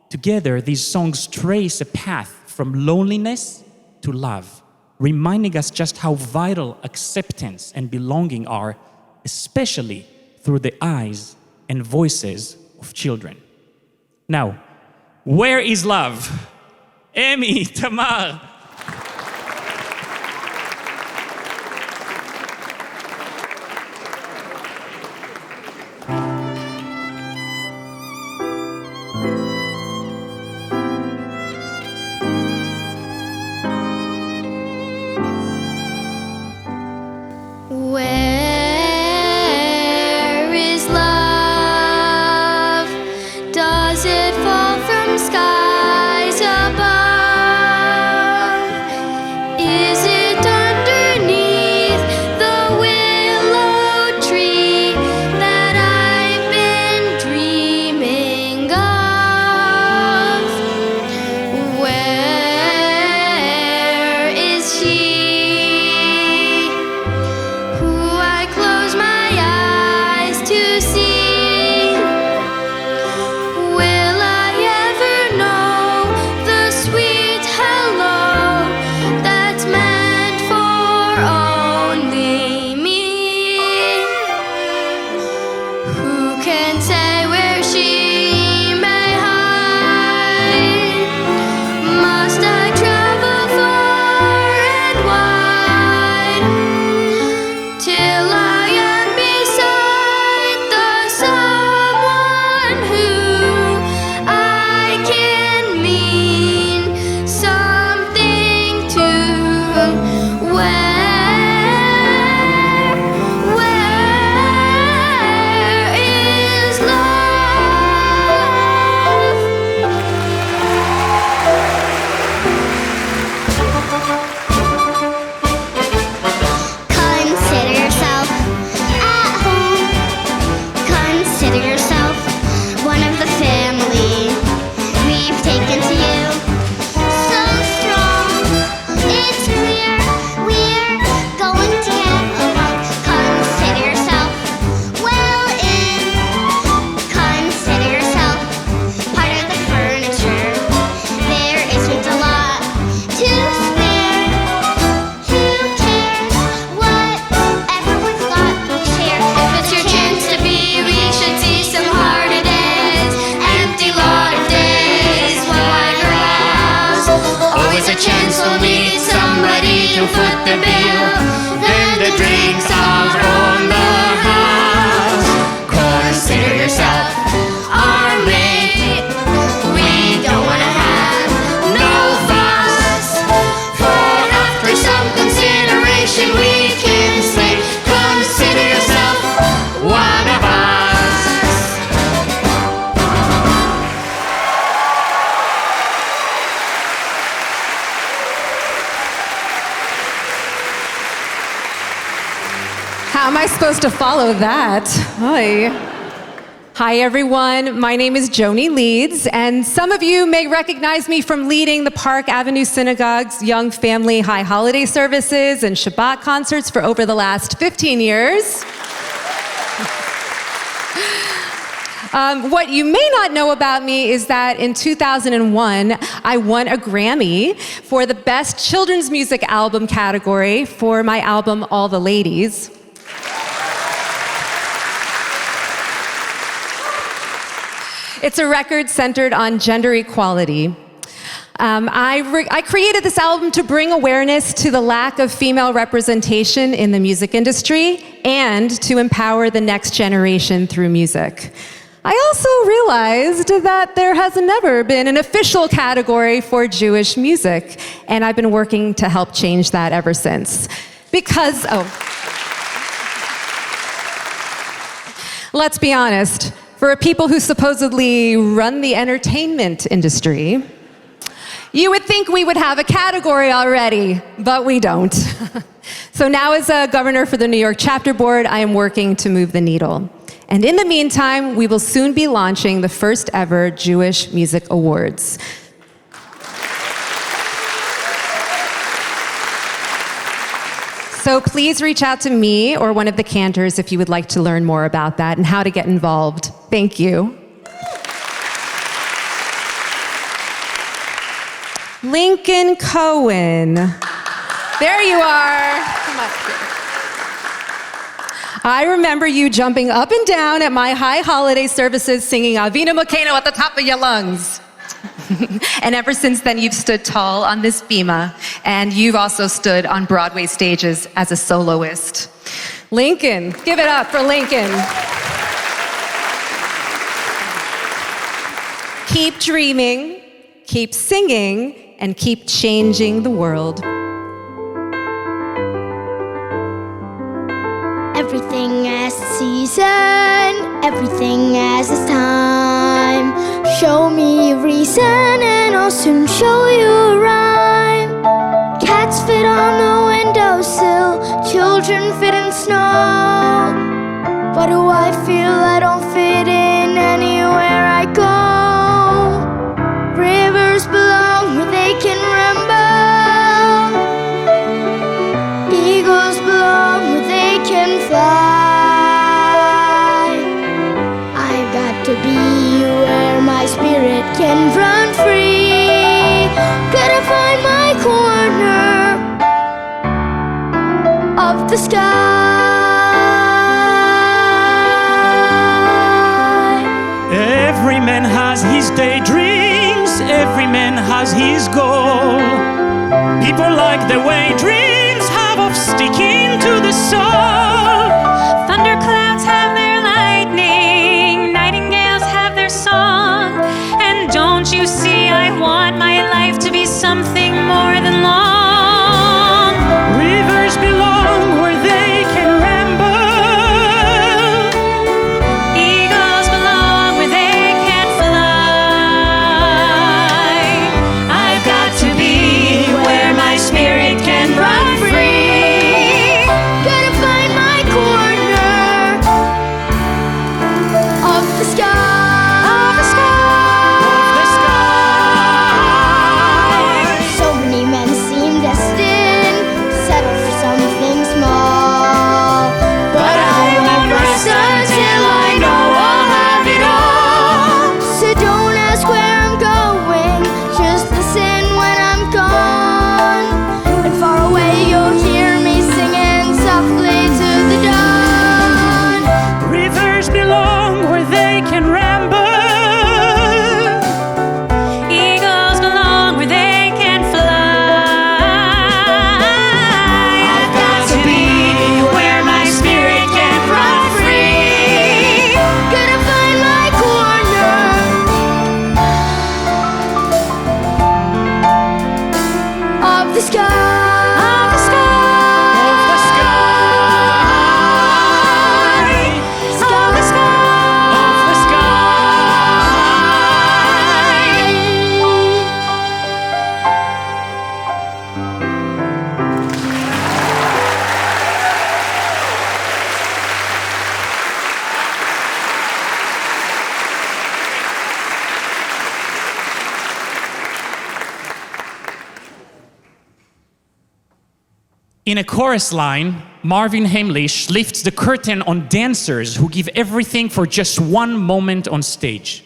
Together, these songs trace a path from loneliness to love, reminding us just how vital acceptance and belonging are, especially through the eyes and voices of children. Now, where is love? Amy, Tamar. Where is love? Does it fall from skies above? Is it underneath the willow tree that I've been dreaming of? Where is she? Who I close my eyes to see? Will I ever know the sweet hello that's meant for only me? Who can say where she may hide? Must I travel far and wide till I am beside the someone who I can mean something to? Where is love? the bill. Then the drinks are on the house. Consider yourself our mate. We don't wanna have no fuss. For after some consideration we can say, consider yourself one of us. How am I supposed to follow that? Hi, everyone. My name is Joni Leeds, and some of you may recognize me from leading the Park Avenue Synagogue's Young Family High Holiday Services and Shabbat concerts for over the last 15 years. What you may not know about me is that in 2001, I won a Grammy for the Best Children's Music Album category for my album, All the Ladies. It's a record centered on gender equality. I created this album to bring awareness to the lack of female representation in the music industry and to empower the next generation through music. I also realized that there has never been an official category for Jewish music, and I've been working to help change that ever since. Because, let's be honest, for people who supposedly run the entertainment industry, you would think we would have a category already, but we don't. So now as a governor for the New York chapter board, I am working to move the needle. And in the meantime, we will soon be launching the first ever Jewish Music Awards. So please reach out to me or one of the cantors if you would like to learn more about that and how to get involved. Thank you. Lincoln Cohen. There you are. Come up here. I remember you jumping up and down at my high holiday services singing Avinu Malkeinu at the top of your lungs. And ever since then, you've stood tall on this Bimah, and you've also stood on Broadway stages as a soloist. Lincoln, give it up for Lincoln. Keep dreaming, keep singing, and keep changing the world. Everything has a season, everything has its time. Show me a reason and I'll soon show you a rhyme. Cats fit on the windowsill, children fit in snow. Why do I feel I don't fit in anywhere I go? Rivers belong where they can ramble. Eagles belong where they can fly. I've got to be where my spirit can run free. Gotta find my corner of the sky. Every man has his daydreams, every man has his goal. People like the way dreams have of sticking to the soul. Thunderclouds have their lightning, nightingales have their song. And don't you see, I want my life to be something more than long. Rivers belong where they can ramble. Eagles belong where they can fly. I've got to be where my spirit can run free. Gotta find my In a chorus line, Marvin Hamlisch lifts the curtain on dancers who give everything for just one moment on stage.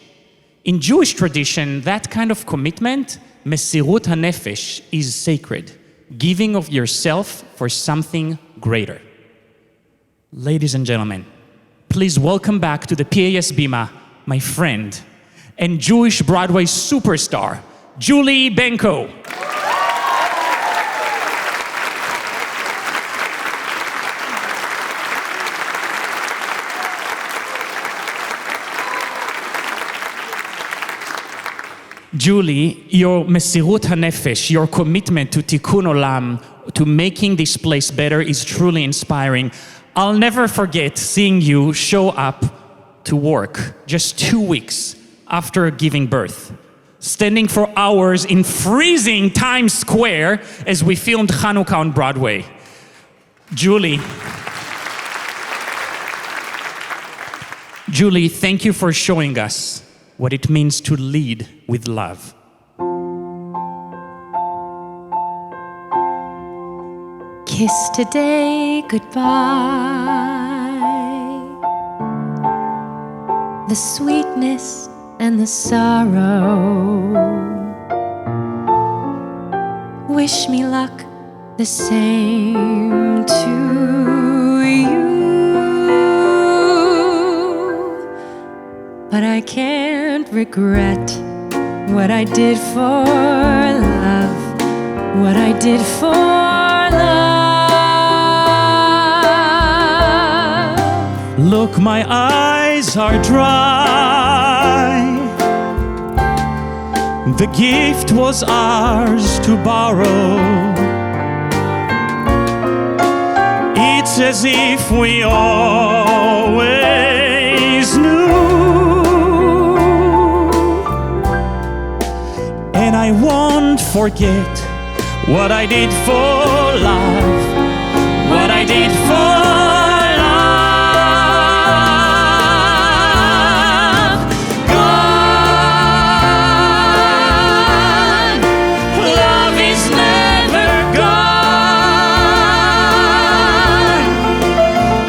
In Jewish tradition, that kind of commitment, mesirut hanefesh, is sacred, giving of yourself for something greater. Ladies and gentlemen, please welcome back to the PAS Bimah, my friend and Jewish Broadway superstar, Julie Benko. Julie, your mesirut hanefesh, your commitment to tikkun olam, to making this place better is truly inspiring. I'll never forget seeing you show up to work just 2 weeks after giving birth, standing for hours in freezing Times Square as we filmed Hanukkah on Broadway. Julie, thank you for showing us what it means to lead with love. Kiss today goodbye, the sweetness and the sorrow. Wish me luck the same to you, but I can't regret what I did for love, what I did for love. Look, my eyes are dry. The gift was ours to borrow. It's as if we always knew. And I won't forget what I did for love, what I did for love. Gone, love is never gone.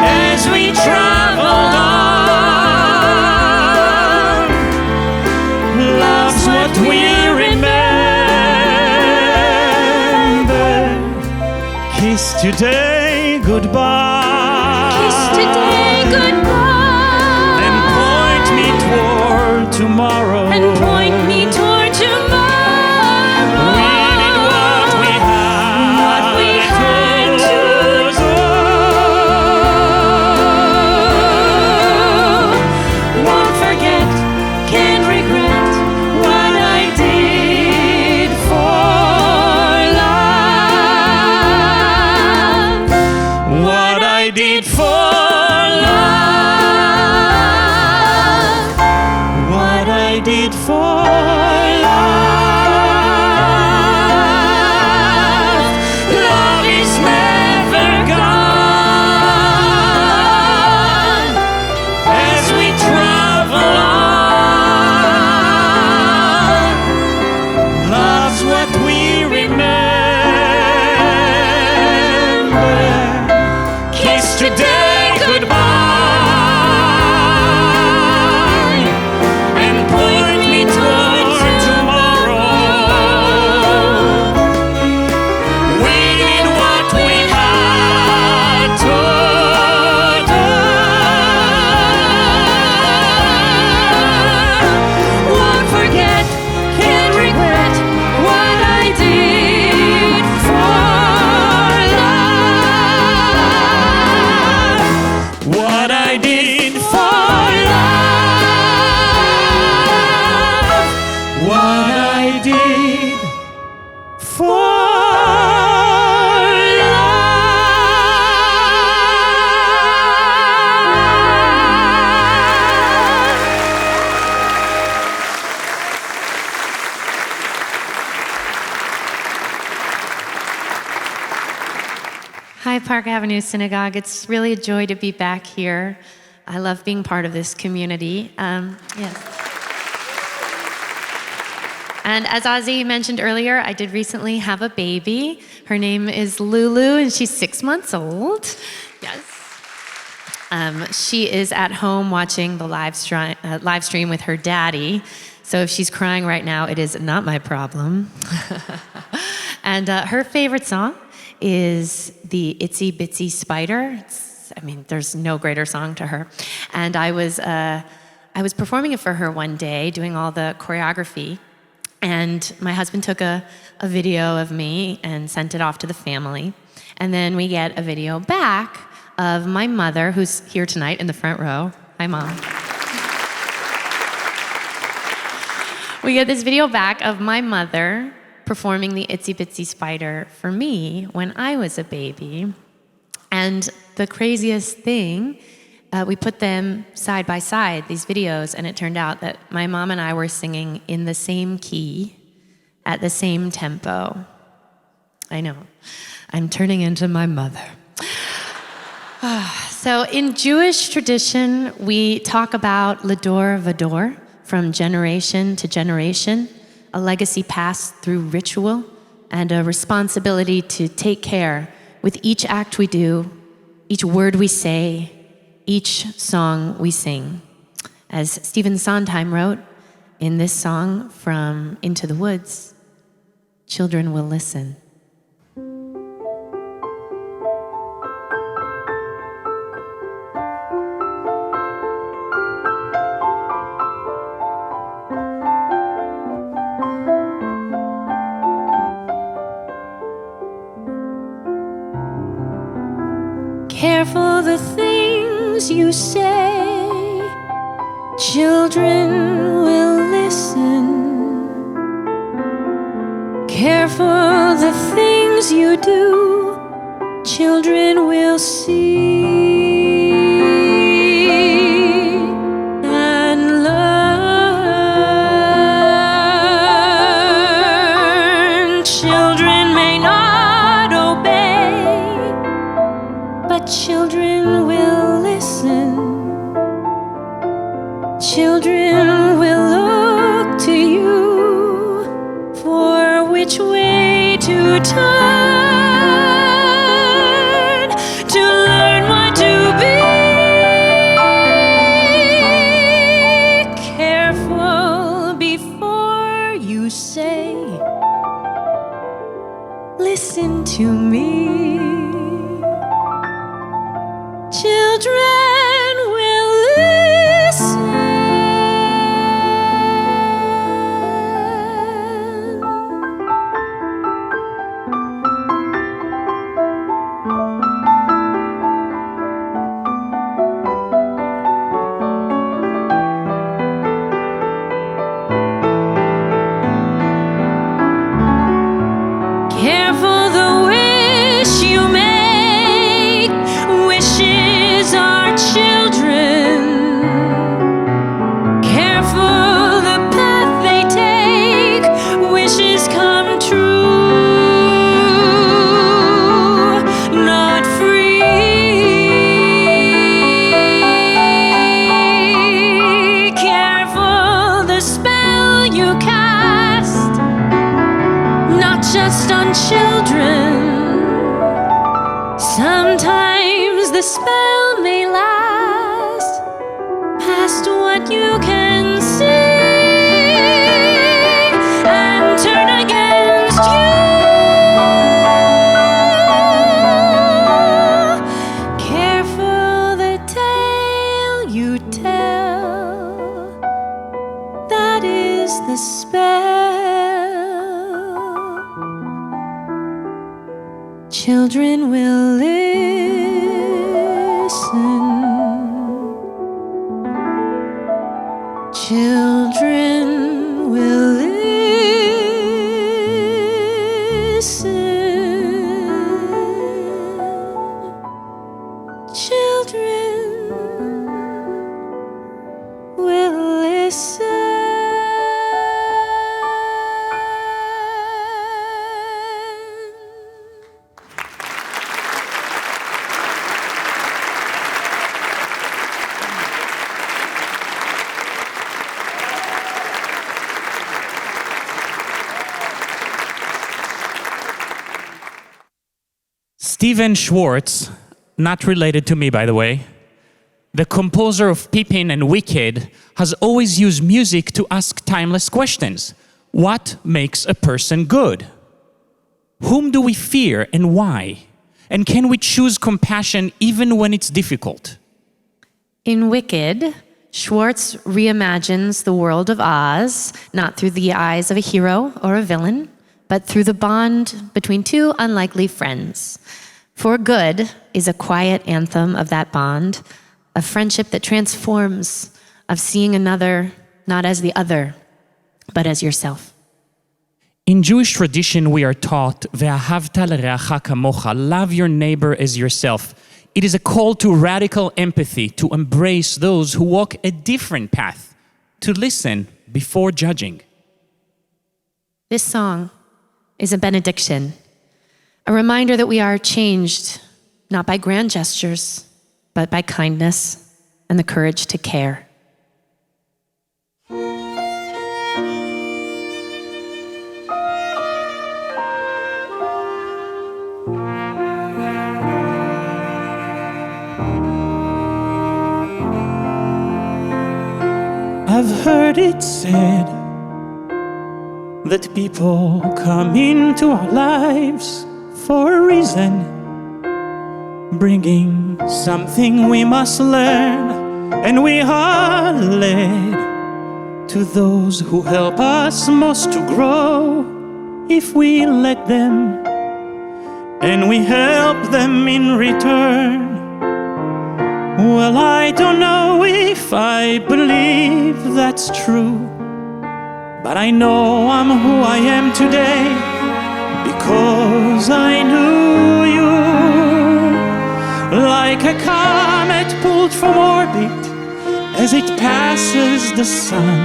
As we traveled on, love's what we Kiss today goodbye. Kiss today goodbye. And point me toward tomorrow. And point me toward tomorrow. We did what we had to do. Won't forget, can't regret what I did for love. What I did for love. What I did for love. Love is never gone. As we travel on, love's what we remember. Kiss today goodbye, and point me toward tomorrow. We did what we had to do. Won't forget, can't regret what I did for love. What I did for love. What I did for Hi, Park Avenue Synagogue. It's really a joy to be back here. I love being part of this community. Yes. And as Ozzy mentioned earlier, I did recently have a baby. Her name is Lulu, and she's 6 months old. Yes. She is at home watching the live stream with her daddy. So if she's crying right now, it is not my problem. And her favorite song is the Itsy Bitsy Spider. There's no greater song to her. And I was performing it for her one day, doing all the choreography. And my husband took a video of me and sent it off to the family. And then we get a video back of my mother, who's here tonight in the front row. Hi, Mom. We get this video back of my mother performing the Itsy Bitsy Spider for me when I was a baby. And the craziest thing, we put them side by side, these videos, and it turned out that my mom and I were singing in the same key, at the same tempo. I know, I'm turning into my mother. So in Jewish tradition, we talk about Lador Vador, from generation to generation, a legacy passed through ritual, and a responsibility to take care with each act we do, each word we say, each song we sing. As Stephen Sondheim wrote in this song from Into the Woods, children will listen. Careful the things you say, children will listen. Careful the things you do, children will see and learn. Children may not obey, but children will listen. Children will look to you for which way to turn, to learn what to be. Careful before you say, listen to me. Children will listen. Careful the wish you make. Wishes are children. Careful the path they take. Wishes come true, not free. Careful the spell you cast, not just on children. Sometimes the spell may last past what you can see and turn against you. Careful the tale you tell, that is the spell. Children will listen. Children will listen. Children will listen. Stephen Schwartz, not related to me by the way, the composer of Pippin and Wicked, has always used music to ask timeless questions. What makes a person good? Whom do we fear and why? And can we choose compassion even when it's difficult? In Wicked, Schwartz reimagines the world of Oz, not through the eyes of a hero or a villain, but through the bond between two unlikely friends. For Good is a quiet anthem of that bond, a friendship that transforms, of seeing another not as the other, but as yourself. In Jewish tradition, we are taught, "Ve'ahavta l'reacha kamocha," love your neighbor as yourself. It is a call to radical empathy, to embrace those who walk a different path, to listen before judging. This song is a benediction, a reminder that we are changed, not by grand gestures, but by kindness and the courage to care. I've heard it said that people come into our lives for a reason, bringing something we must learn, and we are led to those who help us most to grow if we let them, and we help them in return. Well, I don't know if I believe that's true, but I know I'm who I am today because I knew you. Like a comet pulled from orbit as it passes the sun,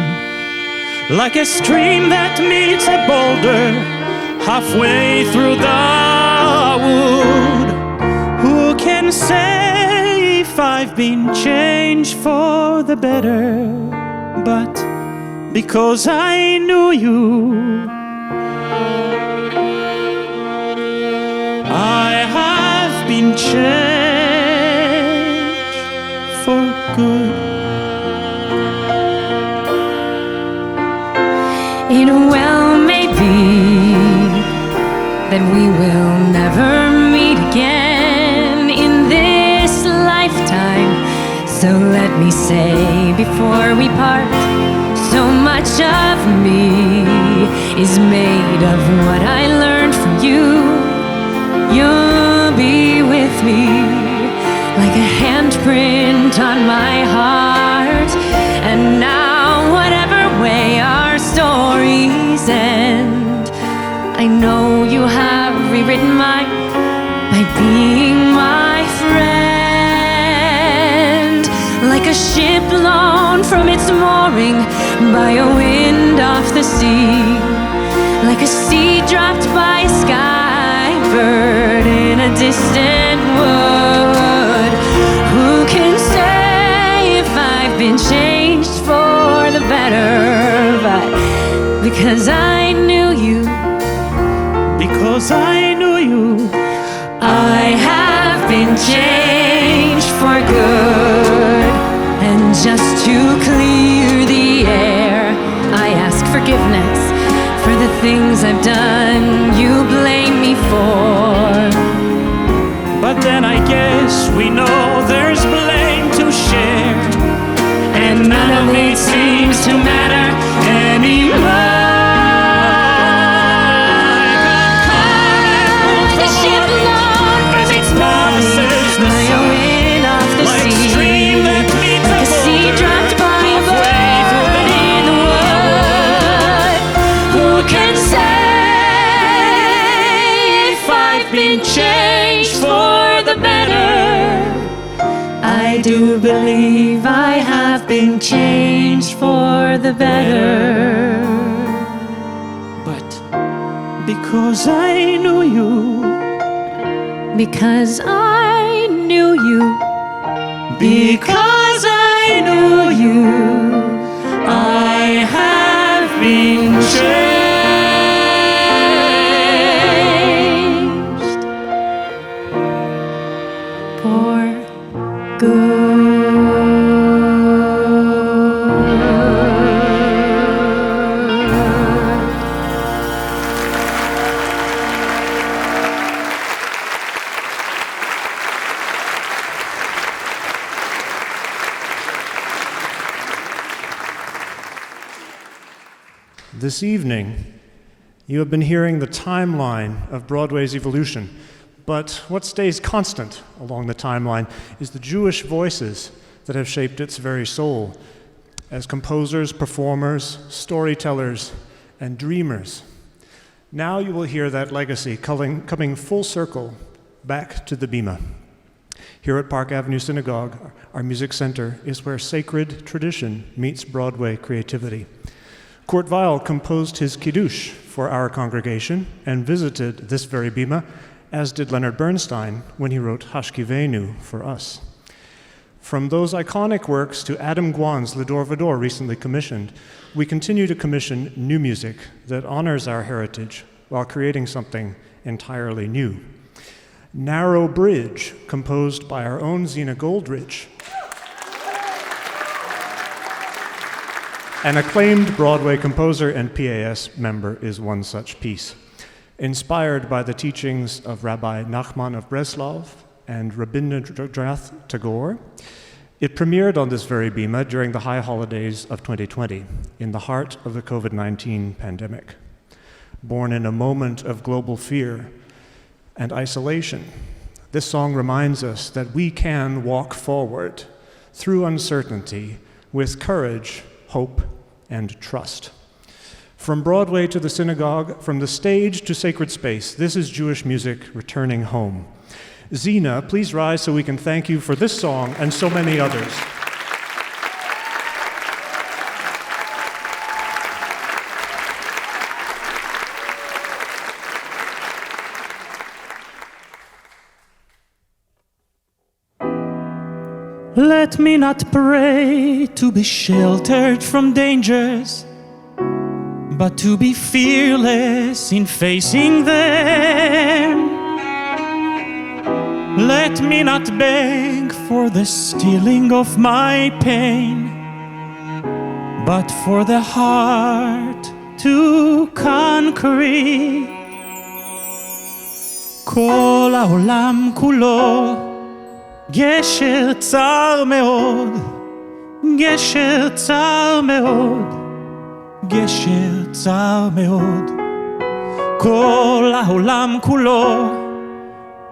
like a stream that meets a boulder halfway through the wood. Who can say if I've been changed for the better? But because I knew you, I have been changed for good. It well may be that we will never meet again in this lifetime. So let me say before we part, so much of me is made of what I learned from you. You'll be with me like a handprint on my heart. And now whatever way our stories end, I know you have rewritten mine by being my friend. Like a ship blown from its mooring by a wind off the sea, like a seed dropped by a sky bird in a distant wood. Who can say if I've been changed for the better? But because I knew you, because I knew you, I have been changed for good. And just to clear the air, I ask forgiveness for the things I've done you blame me for. but then I guess we know there's blame to share, and none of it seems to matter anymore. The ship blown from its mooring by a wind off the sea, like a seed dropped by a bird in the wood. Who can say if I've been changed for the better? I do believe I have been changed for the better. But because I knew you, because I knew you, because I knew you, I have been changed. This evening, you have been hearing the timeline of Broadway's evolution, but what stays constant along the timeline is the Jewish voices that have shaped its very soul as composers, performers, storytellers, and dreamers. Now you will hear that legacy coming full circle back to the Bimah. Here at Park Avenue Synagogue, our music center is where sacred tradition meets Broadway creativity. Kurt Weill composed his Kiddush for our congregation and visited this very Bimah, as did Leonard Bernstein when he wrote Hashkivenu for us. From those iconic works to Adam Guan's L'Dor Vador, recently commissioned, we continue to commission new music that honors our heritage while creating something entirely new. Narrow Bridge, composed by our own Zena Goldrich, an acclaimed Broadway composer and PAS member, is one such piece. Inspired by the teachings of Rabbi Nachman of Breslov and Rabindranath Tagore, it premiered on this very Bimah during the high holidays of 2020, in the heart of the COVID-19 pandemic. Born in a moment of global fear and isolation, this song reminds us that we can walk forward through uncertainty with courage, hope, and trust. From Broadway to the synagogue, from the stage to sacred space, this is Jewish music returning home. Zena, please rise so we can thank you for this song and so many others. Let me not pray to be sheltered from dangers, but to be fearless in facing them. Let me not beg for the stealing of my pain, but for the heart to conquer it. כל העולם כולו גשר צר מאוד, גשר צר מאוד, גשר צר מאוד. כל העולם כולו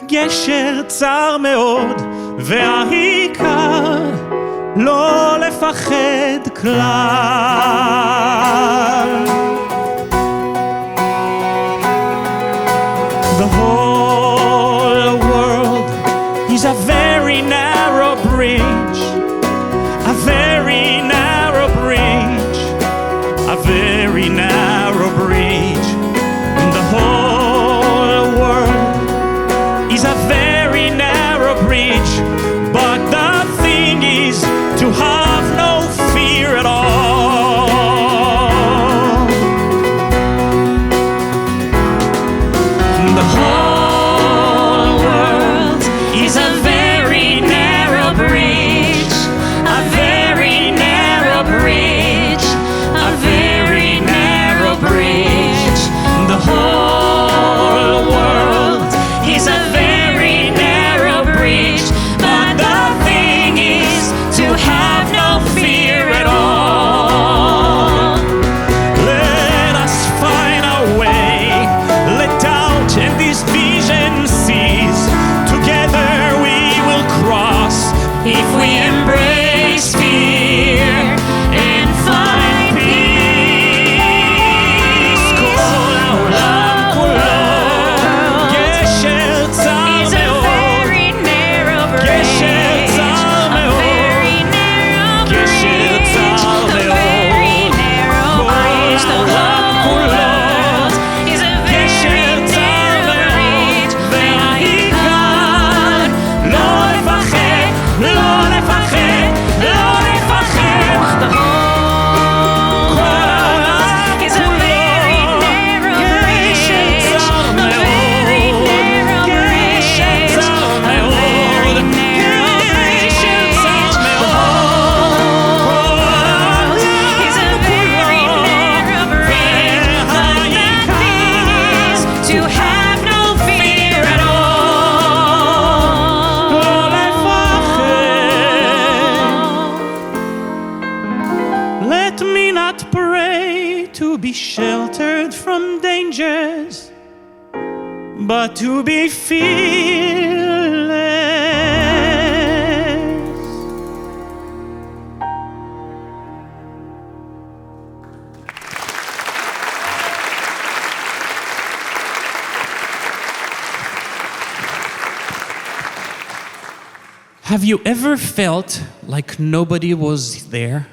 גשר צר מאוד, והעיקר לא לפחד כלל. The whole world is a very narrow bridge, a very narrow bridge, a very narrow bridge. The whole world is a very narrow bridge, but the thing is to have no fear at all. let me not pray to be sheltered from dangers, but to be fearless. Have you ever felt like nobody was there?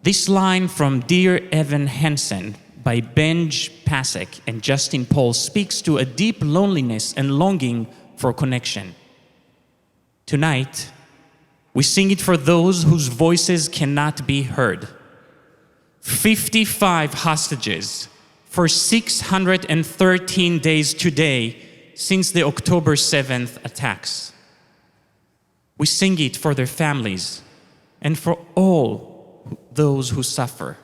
This line from Dear Evan Hansen by Benj Pasek and Justin Paul speaks to a deep loneliness and longing for connection. Tonight, we sing it for those whose voices cannot be heard. 55 hostages for 613 days today since the October 7th attacks. We sing it for their families and for all those who suffer,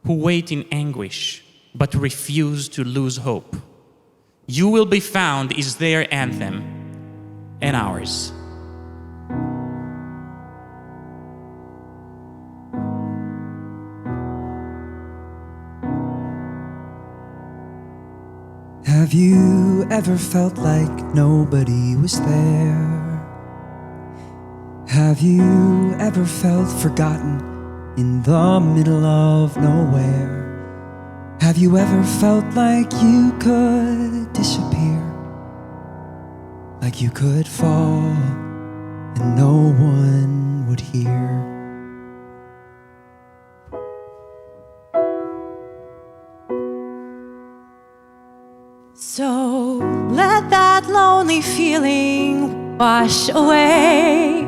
who wait in anguish but refuse to lose hope. You Will Be Found is their anthem and ours. Have you ever felt like nobody was there? Have you ever felt forgotten in the middle of nowhere? Have you ever felt like you could disappear? Like you could fall and no one would hear? So let that lonely feeling wash away.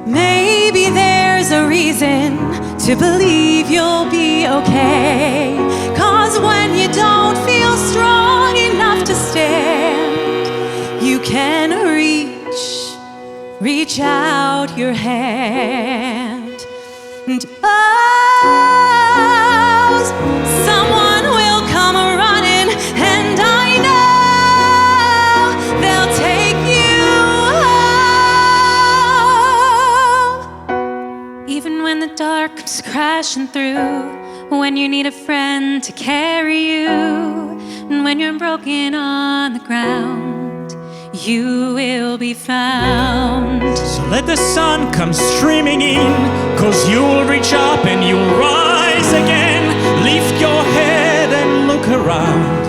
Maybe there's a reason to believe you'll be okay. 'Cause when you don't feel strong enough to stand, you can reach out your hand. And oh, someone will come running, and I know they'll take you home. Even when the dark comes crashing through, when you need a friend to carry you, and when you're broken on the ground, you will be found. So let the sun come streaming in, 'cause you'll reach up and you'll rise again. Lift your head and look around.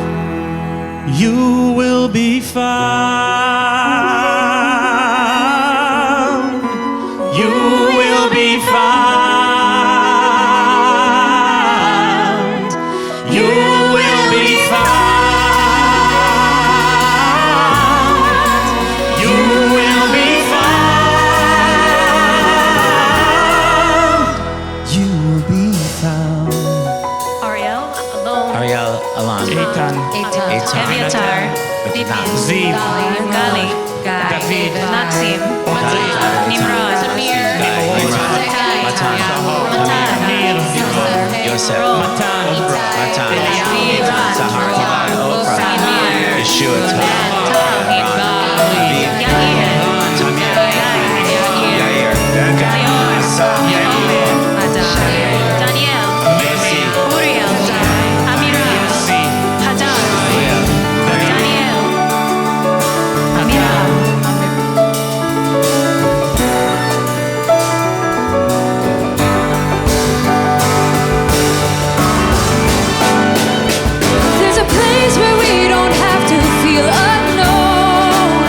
You will be found. You will be found. You will be found. You will be found. You will be found. Ariel, Alon, Ariel, Alon, Eitan, Eviatar, Ziv, Gali, David, Maxim, Nimrod, Samir, Matan, Amir, Yosef, Matan, Matan, Sahar, Oprah, Yeshua, Aviv, Tamir, Yair, Daniel, Uriel, Amira, Hadar, Daniel, Amira. There's a place where we don't have to feel alone.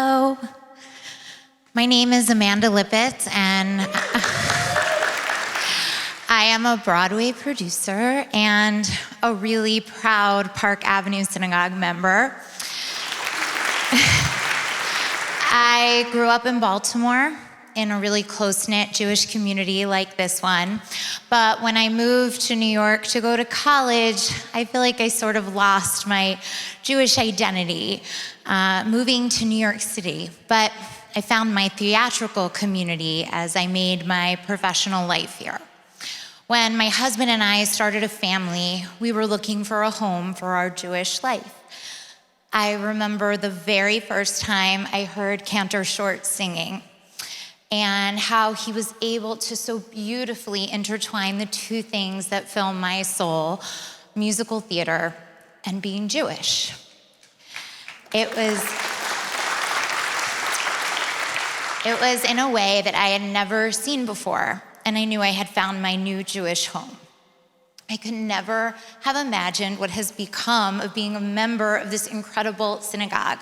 Hello. My name is Amanda Lippett, and I am a Broadway producer and a really proud Park Avenue Synagogue member. I grew up in Baltimore in a really close-knit Jewish community like this one. But when I moved to New York to go to college, I feel like I sort of lost my Jewish identity moving to New York City. But I found my theatrical community as I made my professional life here. When my husband and I started a family, we were looking for a home for our Jewish life. I remember the very first time I heard Cantor Schwartz singing, and how he was able to so beautifully intertwine the two things that fill my soul, musical theater and being Jewish. It was in a way that I had never seen before, and I knew I had found my new Jewish home. I could never have imagined what has become of being a member of this incredible synagogue,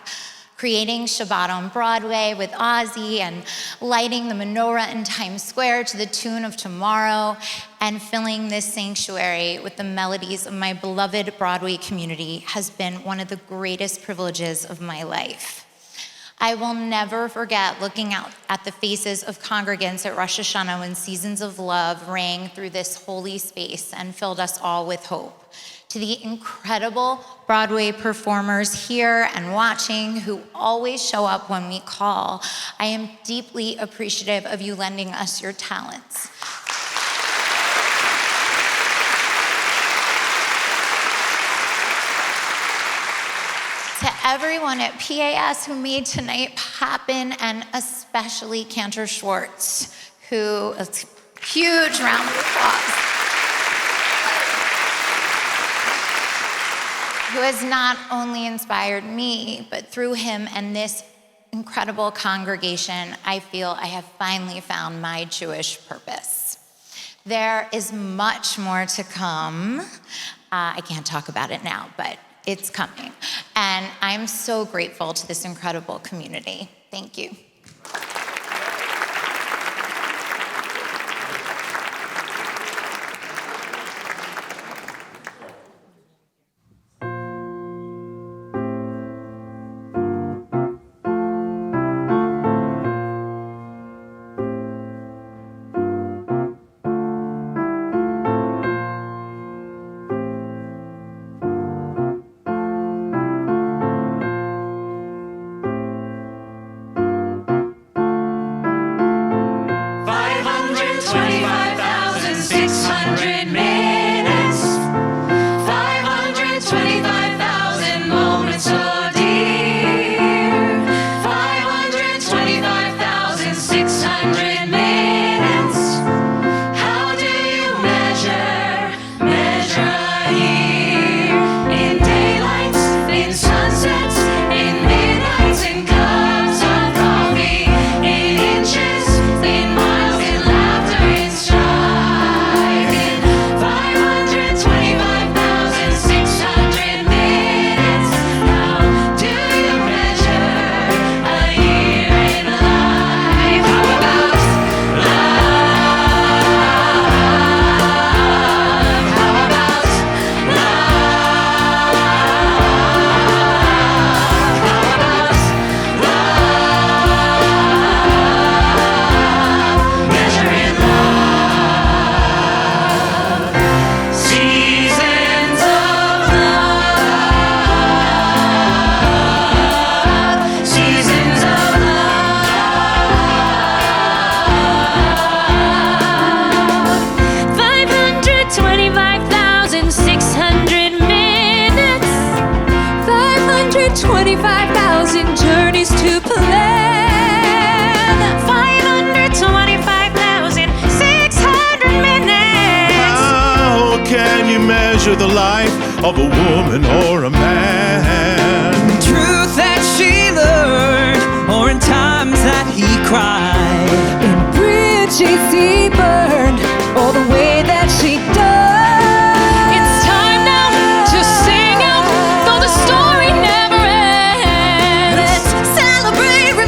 creating Shabbat on Broadway with Ozzy and lighting the menorah in Times Square to the tune of Tomorrow, and filling this sanctuary with the melodies of my beloved Broadway community has been one of the greatest privileges of my life. I will never forget looking out at the faces of congregants at Rosh Hashanah when Seasons of Love rang through this holy space and filled us all with hope. To the incredible Broadway performers here and watching who always show up when we call, I am deeply appreciative of you lending us your talents. To everyone at PAS who made tonight happen, and especially Cantor Schwartz, who, a huge round of applause, who has not only inspired me, but through him and this incredible congregation, I feel I have finally found my Jewish purpose. There is much more to come. I can't talk about it now, but it's coming. And I'm so grateful to this incredible community. Thank you. The life of a woman or a man. Truth that she learned, or in times that he cried. In bridges he burned, or the way that she died. It's time now to sing out, though the story never ends. Let's celebrate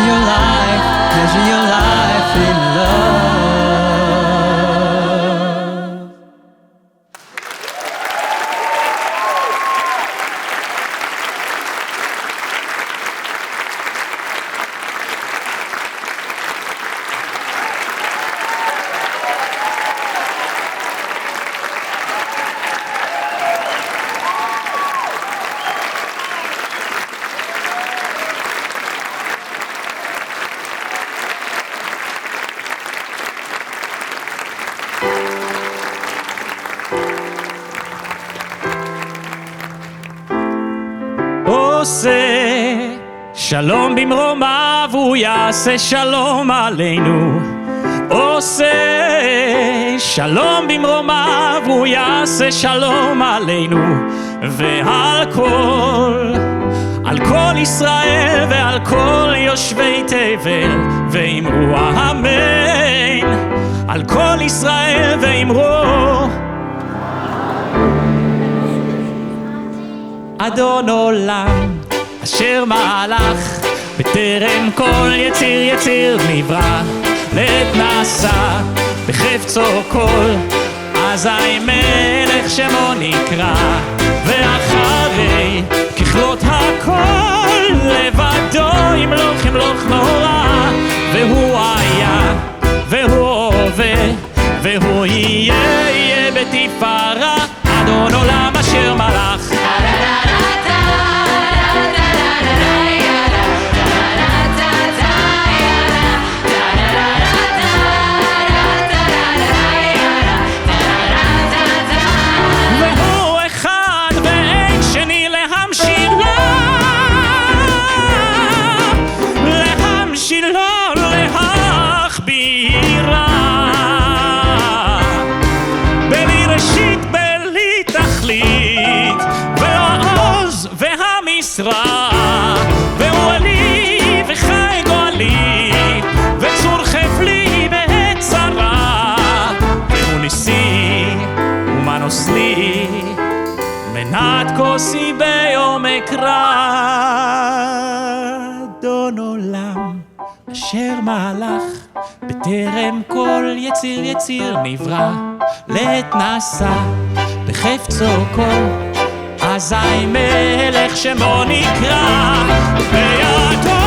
your life, measure your life in love. עושה שלום במרומיו, הוא יעשה שלום עלינו. עושה שלום במרומיו, הוא יעשה שלום עלינו. ועל כל ישראל ועל כל יושבי תבל, ואמרו אמן. על כל ישראל ואמרו אדון עולם, אשר מהלך בטרם כל יציר נברא, לעת נעשה בחפצו כל, אזי מלך שמו נקרא. ואחרי ככלות הכל, לבדו ימלוך נורא. והוא היה והוא הווה והוא יהיה בתפארה, אדון עולם אשר מלך. והוא עלי וחי גואלי, וצור חפלי בעת צרה. והוא ניסי ומנוס לי, מנת כוסי ביום אקרא. אדון עולם אשר מהלך בטרם כל יציר נברא, לעת נעשה בחפצו כל, אזי מלך שמו נקרא. וידו